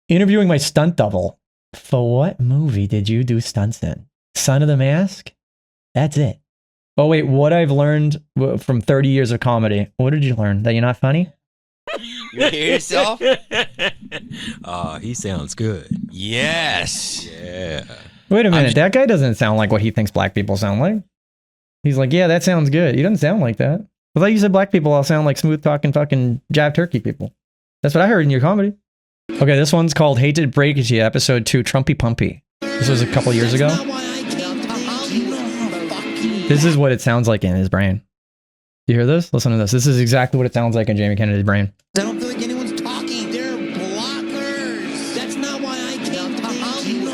Interviewing my stunt double. For what movie did you do stunts in? Son of the Mask? That's it. Oh, wait, what I've learned from 30 years of comedy. What did you learn? That you're not funny? You hear yourself? He sounds good. Yes. Yeah. Wait a minute. That guy doesn't sound like what he thinks black people sound like. He's like, yeah, that sounds good. He doesn't sound like that. I thought you said black people all sound like smooth talking fucking jive turkey people. That's what I heard in your comedy. Okay, this one's called Hate to Break It to You, episode 2, Trumpy Pumpy. This was a couple years ago. This is what it sounds like in his brain. You hear this? Listen to this. This is exactly what it sounds like in Jamie Kennedy's brain. I don't feel like anyone's talking. They're blockers. That's not why I came to you.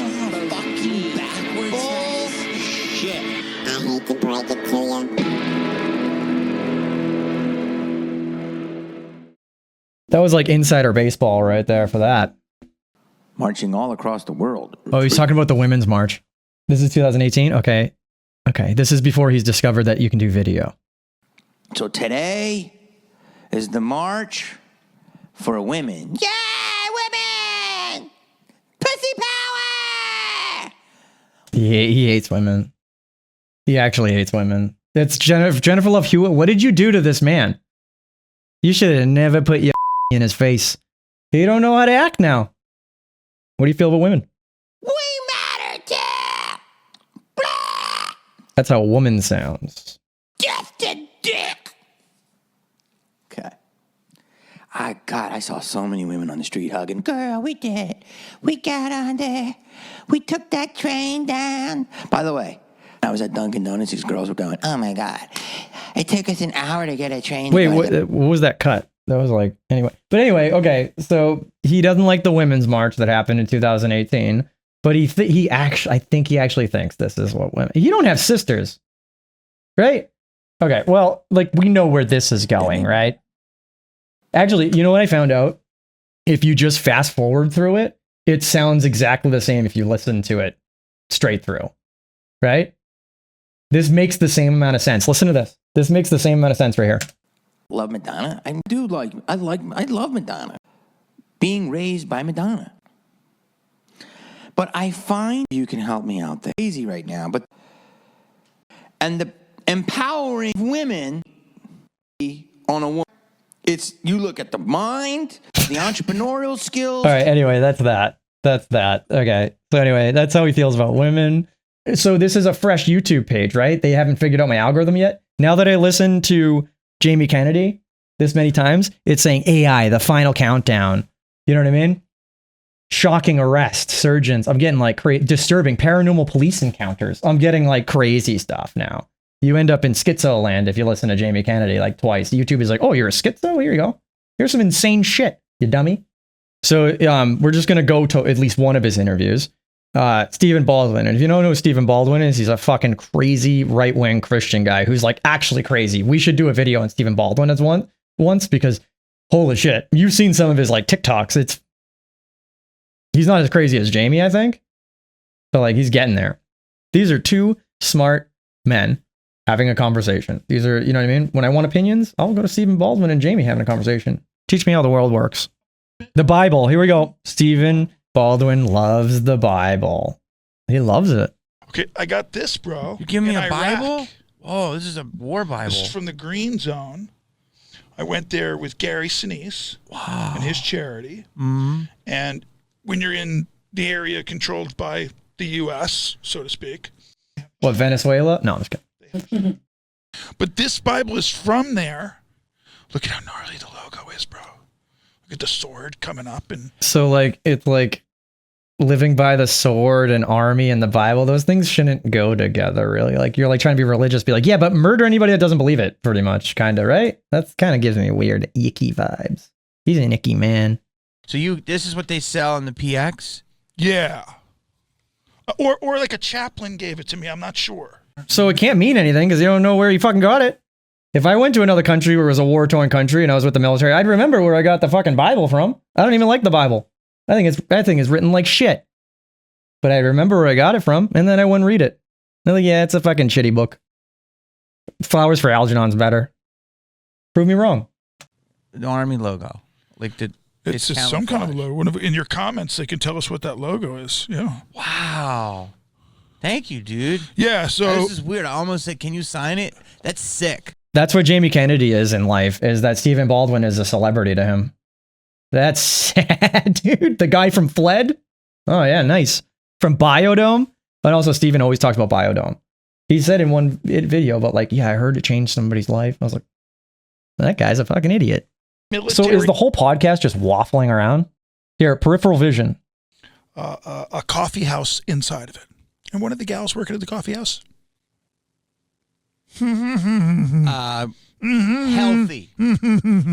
Fucking backwards. Bullshit. I hate to break it to you. That was like insider baseball right there for that. Marching all across the world. Oh, he's talking about the Women's March. This is 2018? Okay. Okay. This is before he's discovered that you can do video. So today is the march for women. Yeah, women! Pussy power! He hates women. He actually hates women. It's Jennifer Love Hewitt. What did you do to this man? You should have never put your in his face. He don't know how to act now. What do you feel about women? We matter too! That's how a woman sounds. Just a dick! Okay. I saw so many women on the street hugging. Girl, we did it. We got on there. We took that train down. By the way, I was at Dunkin' Donuts. These girls were going, oh my God. It took us an hour to get a train. Wait, what was that cut? That was like, anyway. But anyway, okay. So he doesn't like the women's march that happened in 2018. But I think he actually thinks this is what women. You don't have sisters, right? Okay, well, like we know where this is going, right? Actually, you know what I found out? If you just fast forward through it, it sounds exactly the same if you listen to it straight through, right? This makes the same amount of sense. Listen to this. This makes the same amount of sense right here. Love Madonna. I love Madonna. Being raised by Madonna. But I find you can help me out there. Easy right now, and the empowering women on a woman. It's you look at the mind, the entrepreneurial skills. All right, anyway, that's that. Okay. So anyway, that's how he feels about women. So this is a fresh YouTube page, right? They haven't figured out my algorithm yet. Now that I listen to Jamie Kennedy this many times, it's saying AI, the final countdown. You know what I mean? Shocking arrest, surgeons. I'm getting like disturbing paranormal police encounters. I'm getting like crazy stuff now. You end up in schizo land if you listen to Jamie Kennedy like twice. YouTube is like, oh, you're a schizo? Here you go. Here's some insane shit, you dummy. So we're just going to go to at least one of his interviews. Stephen Baldwin. And if you don't know who Stephen Baldwin is, he's a fucking crazy right-wing Christian guy who's like actually crazy. We should do a video on Stephen Baldwin as once because holy shit. You've seen some of his like TikToks. He's not as crazy as Jamie, I think. But like he's getting there. These are two smart men having a conversation. These are, you know what I mean? When I want opinions, I'll go to Stephen Baldwin and Jamie having a conversation. Teach me how the world works. The Bible. Here we go. Stephen Baldwin loves the Bible. He loves it. Okay, I got this, bro. You give me in a Iraq. Bible? Oh, this is a war Bible. This is from the Green Zone. I went there with Gary Sinise and his charity. Mm-hmm. And when you're in the area controlled by the U.S., so to speak. What, Venezuela? No, I'm just kidding. But this Bible is from there. Look at how gnarly the logo is, bro. Look at the sword coming up. And so like it's like living by the sword and army and the Bible. Those things shouldn't go together, really. Like you're like trying to be religious, be like, yeah, but murder anybody that doesn't believe it, pretty much, kind of, right? That's kind of gives me weird icky vibes. He's an icky man. So this is what they sell in the PX? Yeah. Or like a chaplain gave it to me. I'm not sure. So it can't mean anything because you don't know where you fucking got it. If I went to another country where it was a war-torn country and I was with the military, I'd remember where I got the fucking Bible from. I don't even like the Bible. I think it's written like shit. But I remember where I got it from, and then I wouldn't read it. They're like, yeah, it's a fucking shitty book. Flowers for Algernon's better. Prove me wrong. The army logo. Like it's just some kind of logo. In your comments, they can tell us what that logo is. Yeah. Wow. Thank you, dude. Yeah, so this is weird. I almost said, can you sign it? That's sick. That's what Jamie Kennedy is in life, is that Stephen Baldwin is a celebrity to him. That's sad, dude. The guy from Fled? Oh, yeah, nice. From Biodome? But also, Stephen always talks about Biodome. He said in one video about, like, yeah, I heard it changed somebody's life. I was like, that guy's a fucking idiot. So is the whole podcast just waffling around? Here, peripheral vision. A coffee house inside of it. And one of the gals working at the coffee house. Healthy.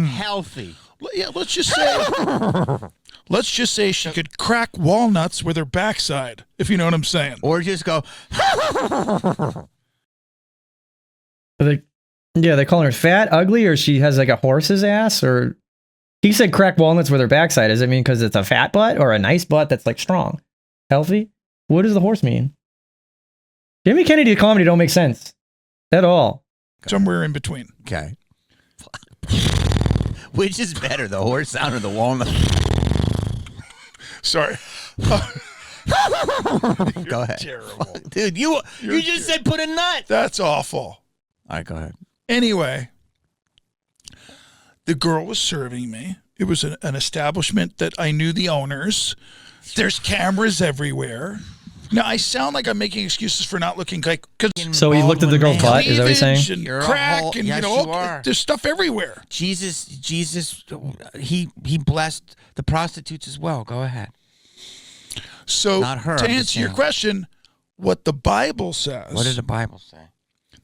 Healthy. Yeah, let's just say she could crack walnuts with her backside, if you know what I'm saying. Or just go. They calling her fat, ugly, or she has like a horse's ass, or he said crack walnuts with her backside. Does it mean because it's a fat butt or a nice butt that's like strong, healthy? What does the horse mean? Jamie Kennedy comedy don't make sense at all. Somewhere in between. Okay. Which is better, the horse sound or the walnut? Sorry. Go ahead. Terrible. Dude, you just said put a nut. That's awful. All right, go ahead. Anyway, the girl was serving me. It was an establishment that I knew the owners. There's cameras everywhere. Now, I sound like I'm making excuses for not looking like... So he looked at the girl's butt, is that what he's saying? And You're crack and, yes, you know, you are. there's stuff everywhere. Jesus, he blessed the prostitutes as well. Go ahead. So, Not her, to I'm just answer your saying. question, what the Bible says... What does the Bible say?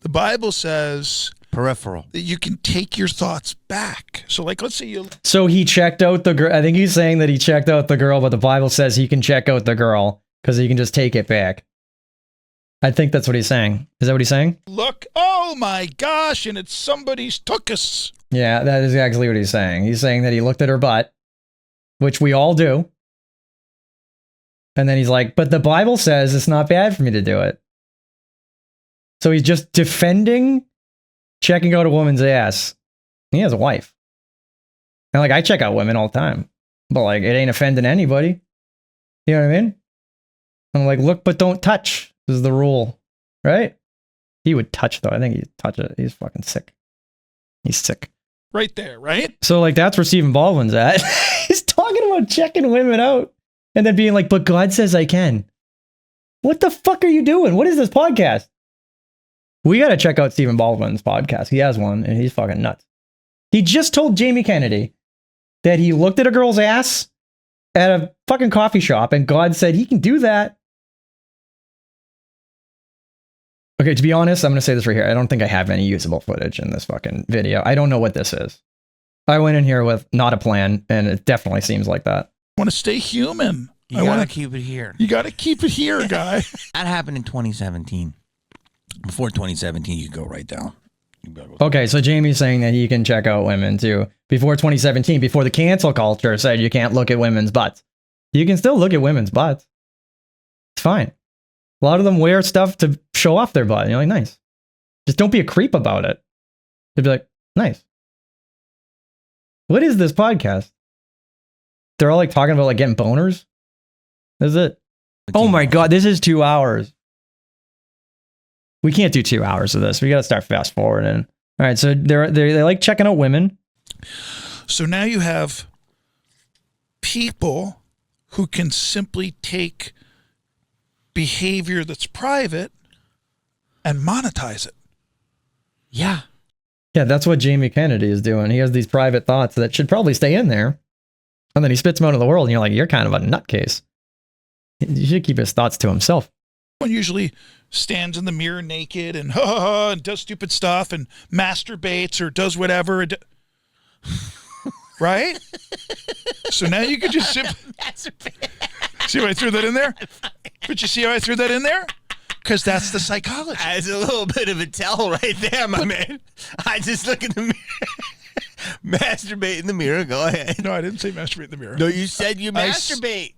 The Bible says... Peripheral. That you can take your thoughts back. So, like, let's say you... So he checked out the girl. I think he's saying that he checked out the girl, but the Bible says he can check out the girl because he can just take it back. I think that's what he's saying. Is that what he's saying? Look, oh my gosh, and it's somebody's tuchus. Yeah, that is actually what he's saying. He's saying that he looked at her butt, which we all do. And then he's like, but the Bible says it's not bad for me to do it. So he's just defending checking out a woman's ass. He has a wife. And like, I check out women all the time, but like, it ain't offending anybody. You know what I mean? I'm like, look, but don't touch is the rule, right? He would touch though. I think he'd touch it. He's fucking sick. He's sick. Right there, right? So like, that's where Stephen Baldwin's at. He's talking about checking women out and then being like, but God says I can. What the fuck are you doing? What is this podcast? We got to check out Stephen Baldwin's podcast. He has one and he's fucking nuts. He just told Jamie Kennedy that he looked at a girl's ass at a fucking coffee shop and God said he can do that. Okay, to be honest, I'm going to say this right here. I don't think I have any usable footage in this fucking video. I don't know what this is. I went in here with not a plan and it definitely seems like that. I want to stay human. You gotta keep it here. You got to keep it here, guy. That happened in 2017. Before 2017, you go right down. Okay, so Jamie's saying that he can check out women too. Before 2017, before the cancel culture said you can't look at women's butts. You can still look at women's butts. It's fine. A lot of them wear stuff to show off their butt. And you're like, nice. Just don't be a creep about it. They'd be like, nice. What is this podcast? They're all like talking about like getting boners? Is it? Oh my God, this is 2 hours. We can't do 2 hours of this. We got to start fast forwarding. All right, so they like checking out women. So now you have people who can simply take behavior that's private and monetize it. Yeah. Yeah, that's what Jamie Kennedy is doing. He has these private thoughts that should probably stay in there. And then he spits them out in the world and you're like, you're kind of a nutcase. You should keep his thoughts to himself. One usually stands in the mirror naked and ha ha ha and does stupid stuff and masturbates or does whatever. Right? So now you could just see how I threw that in there? But you see how I threw that in there? Because that's the psychology. That's a little bit of a tell right there, my man. I just look in the mirror. Masturbate in the mirror. Go ahead. No, I didn't say masturbate in the mirror. No, you said you masturbate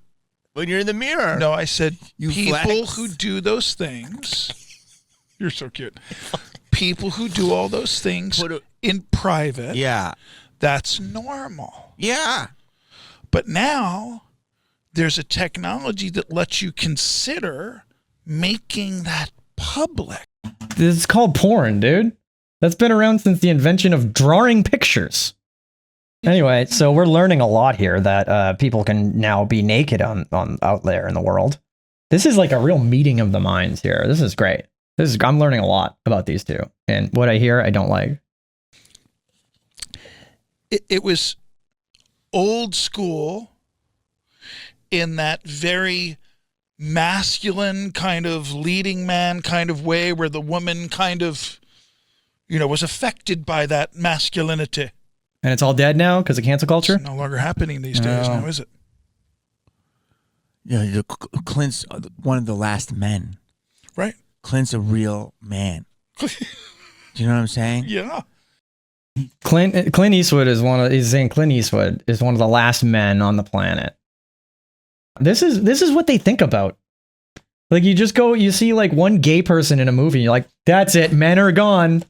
when you're in the mirror. No, I said you people flex. who do those things. You're so cute. People who do all those things in private. Yeah. That's normal. Yeah. But now there's a technology that lets you consider making that public. This is called porn, dude. That's been around since the invention of drawing pictures. Anyway, so we're learning a lot here that people can now be naked on out there in the world. This is like a real meeting of the minds here. This is great. I'm learning a lot about these two. And what I hear, I don't like. It was old school in that very masculine kind of leading man kind of way where the woman kind of, was affected by that masculinity. And it's all dead now because of cancel culture? It's no longer happening these days now, is it? Yeah, Clint's one of the last men. Right. Clint's a real man. Do you know what I'm saying? Yeah. Clint Eastwood is he's saying Clint Eastwood is one of the last men on the planet. This is what they think about. Like you just go, you see like one gay person in a movie, and you're like, that's it, men are gone.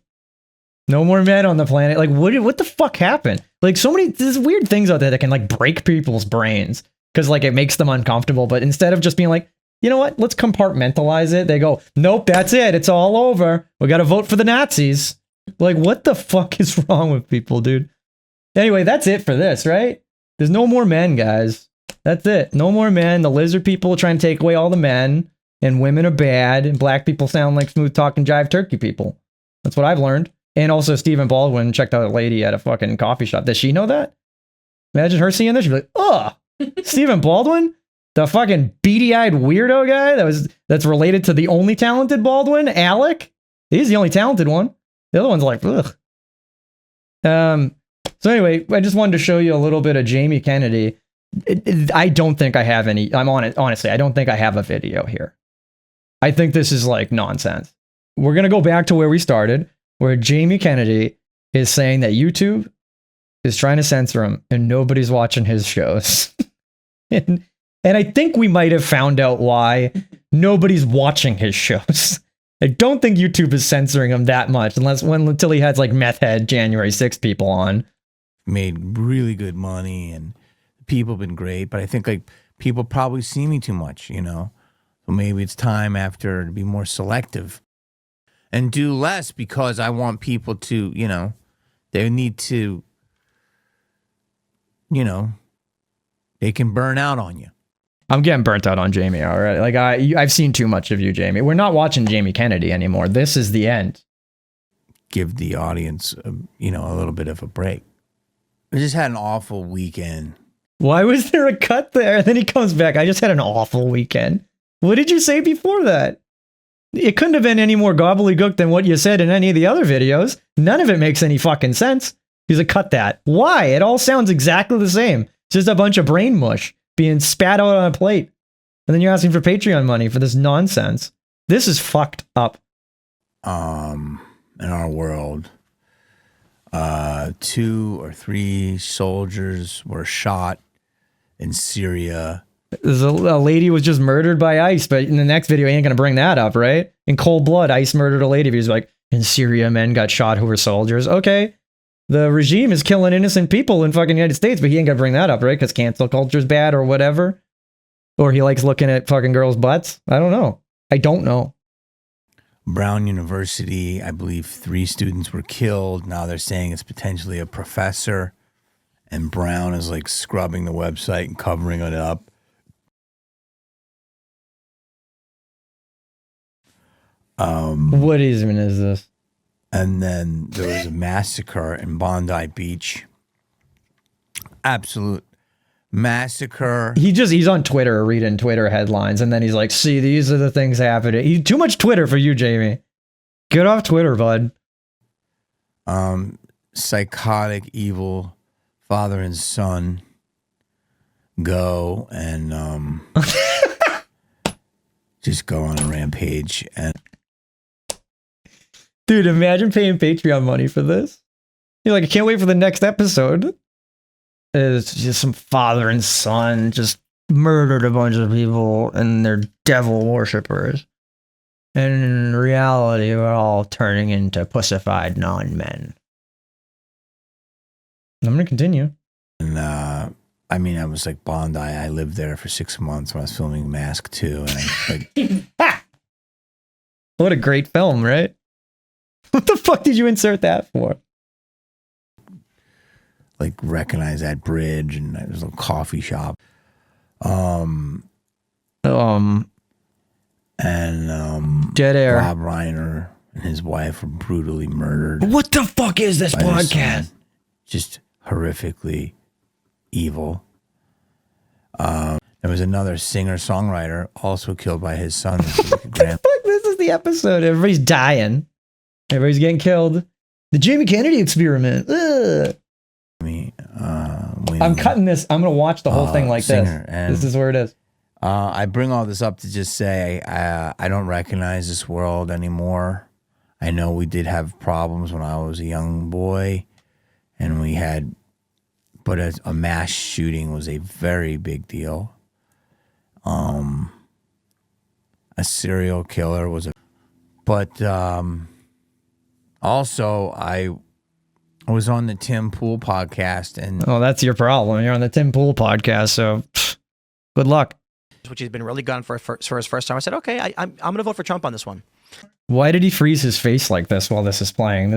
No more men on the planet. Like what the fuck happened? Like so many there's weird things out there that can like break people's brains because like it makes them uncomfortable. But instead of just being like, you know what, let's compartmentalize it, they go, nope, that's it, it's all over. We gotta vote for the Nazis. Like what the fuck is wrong with people, dude? Anyway, that's it for this, right? There's no more men, guys. That's it. No more men. The lizard people are trying to take away all the men, and women are bad, and black people sound like smooth talking jive turkey people. That's what I've learned. And also, Stephen Baldwin checked out a lady at a fucking coffee shop. Does she know that? Imagine her seeing this. She'd be like, ugh, Stephen Baldwin? The fucking beady-eyed weirdo guy that's related to the only talented Baldwin, Alec? He's the only talented one. The other one's like, ugh. So anyway, I just wanted to show you a little bit of Jamie Kennedy. I don't think I have any. I'm on it. Honestly, I don't think I have a video here. I think this is like nonsense. We're going to go back to where we started, where Jamie Kennedy is saying that YouTube is trying to censor him and nobody's watching his shows. and I think we might have found out why nobody's watching his shows. I don't think YouTube is censoring him that much until he has like meth head January 6th people on. Made really good money and people have been great, but I think like people probably see me too much, you know? So maybe it's time after to be more selective and do less because I want people to, you know, they need to, you know, they can burn out on you. I'm getting burnt out on Jamie already. Like I've seen too much of you, Jamie. We're not watching Jamie Kennedy anymore. This is the end. Give the audience, you know, a little bit of a break. I just had an awful weekend. Why was there a cut there? And then he comes back. I just had an awful weekend. What did you say before that? It couldn't have been any more gobbledygook than what you said in any of the other videos. None of it makes any fucking sense. He's like, cut that. Why? It all sounds exactly the same. It's just a bunch of brain mush being spat out on a plate. And then you're asking for Patreon money for this nonsense. This is fucked up. In our world, 2 or 3 soldiers were shot in Syria. There's a lady was just murdered by ICE, but in the next video, he ain't going to bring that up, right? In cold blood, ICE murdered a lady. He's like, in Syria, men got shot who were soldiers. Okay. The regime is killing innocent people in fucking United States, but he ain't going to bring that up, right? Because cancel culture's bad or whatever. Or he likes looking at fucking girls' butts. I don't know. I don't know. Brown University, I believe 3 students were killed. Now they're saying it's potentially a professor. And Brown is like scrubbing the website and covering it up. What even is this? And then there was a massacre in Bondi Beach. Absolute massacre. He's on Twitter reading Twitter headlines, and then he's like, see, these are the things happening. He's too much Twitter for you, Jamie. Get off Twitter, bud. Psychotic, evil father and son go and just go on a rampage. And dude, imagine paying Patreon money for this. You're like, I can't wait for the next episode. It's just some father and son just murdered a bunch of people and they're devil worshippers. And in reality, we're all turning into pussified non-men. I'm going to continue. And I mean, I was like Bondi. I lived there for 6 months when I was filming Mask 2. And I like, what a great film, right? What the fuck did you insert that for? Like recognize that bridge, and there was a little coffee shop. And Dead Air. Rob Reiner and his wife were brutally murdered. What the fuck is this podcast? Just horrifically evil. There was another singer-songwriter also killed by his son. What the fuck? This is the episode. Everybody's dying. Everybody's getting killed. The Jamie Kennedy experiment. Ugh. I'm cutting this. I'm going to watch the whole thing like this. This is where it is. I bring all this up to just say I don't recognize this world anymore. I know we did have problems when I was a young boy, and we had, but a mass shooting was a very big deal. a serial killer was a. But also, I was on the Tim Pool podcast, and Oh, that's your problem. You're on the Tim Pool podcast, so good luck. Which has been really good for his first time. I said, okay, I'm going to vote for Trump on this one. Why did he freeze his face like this while this is playing?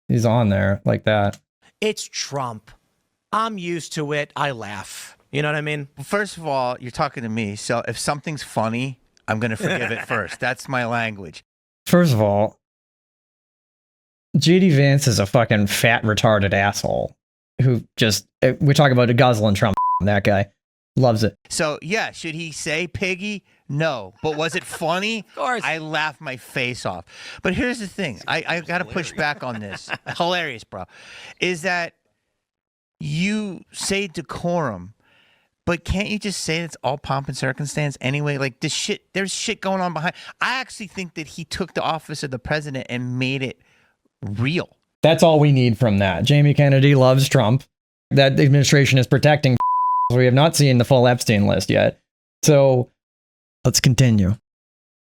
He's on there like that. It's Trump. I'm used to it. I laugh. You know what I mean? First of all, you're talking to me, so if something's funny, I'm going to forgive it first. That's my language. First of all, JD Vance is a fucking fat, retarded asshole who just, we're talking about a guzzling Trump. That guy loves it. So, yeah, should he say piggy? No. But was it funny? Of course. I laughed my face off. But here's the thing. I got to push back on this. Hilarious, bro. Is that you say decorum, but can't you just say it's all pomp and circumstance anyway? Like, there's shit going on behind. I actually think that he took the office of the president and made it real. That's all we need from that. Jamie Kennedy loves Trump. That the administration is protecting. We have not seen the full Epstein list yet. So let's continue.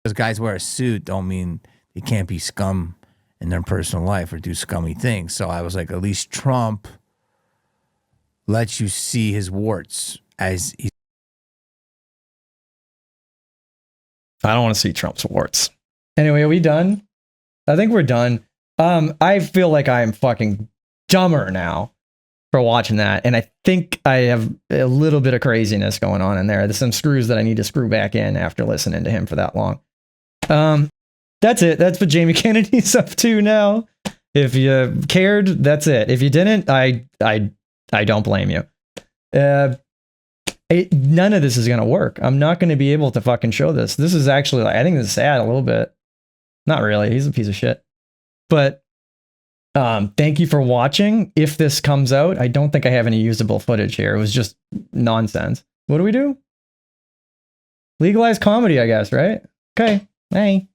Because guys wear a suit don't mean they can't be scum in their personal life or do scummy things. So I was like, at least Trump lets you see his warts as he's. I don't want to see Trump's warts. Anyway, are we done? I think we're done. I feel like I am fucking dumber now for watching that. And I think I have a little bit of craziness going on in there. There's some screws that I need to screw back in after listening to him for that long. That's it. That's what Jamie Kennedy's up to now. If you cared, that's it. If you didn't, I don't blame you. None of this is going to work. I'm not going to be able to fucking show this. This is actually, I think this is sad a little bit. Not really. He's a piece of shit. But thank you for watching. If this comes out, I don't think I have any usable footage here. It was just nonsense. What do we do? Legalize comedy, I guess, right? Okay. Hey.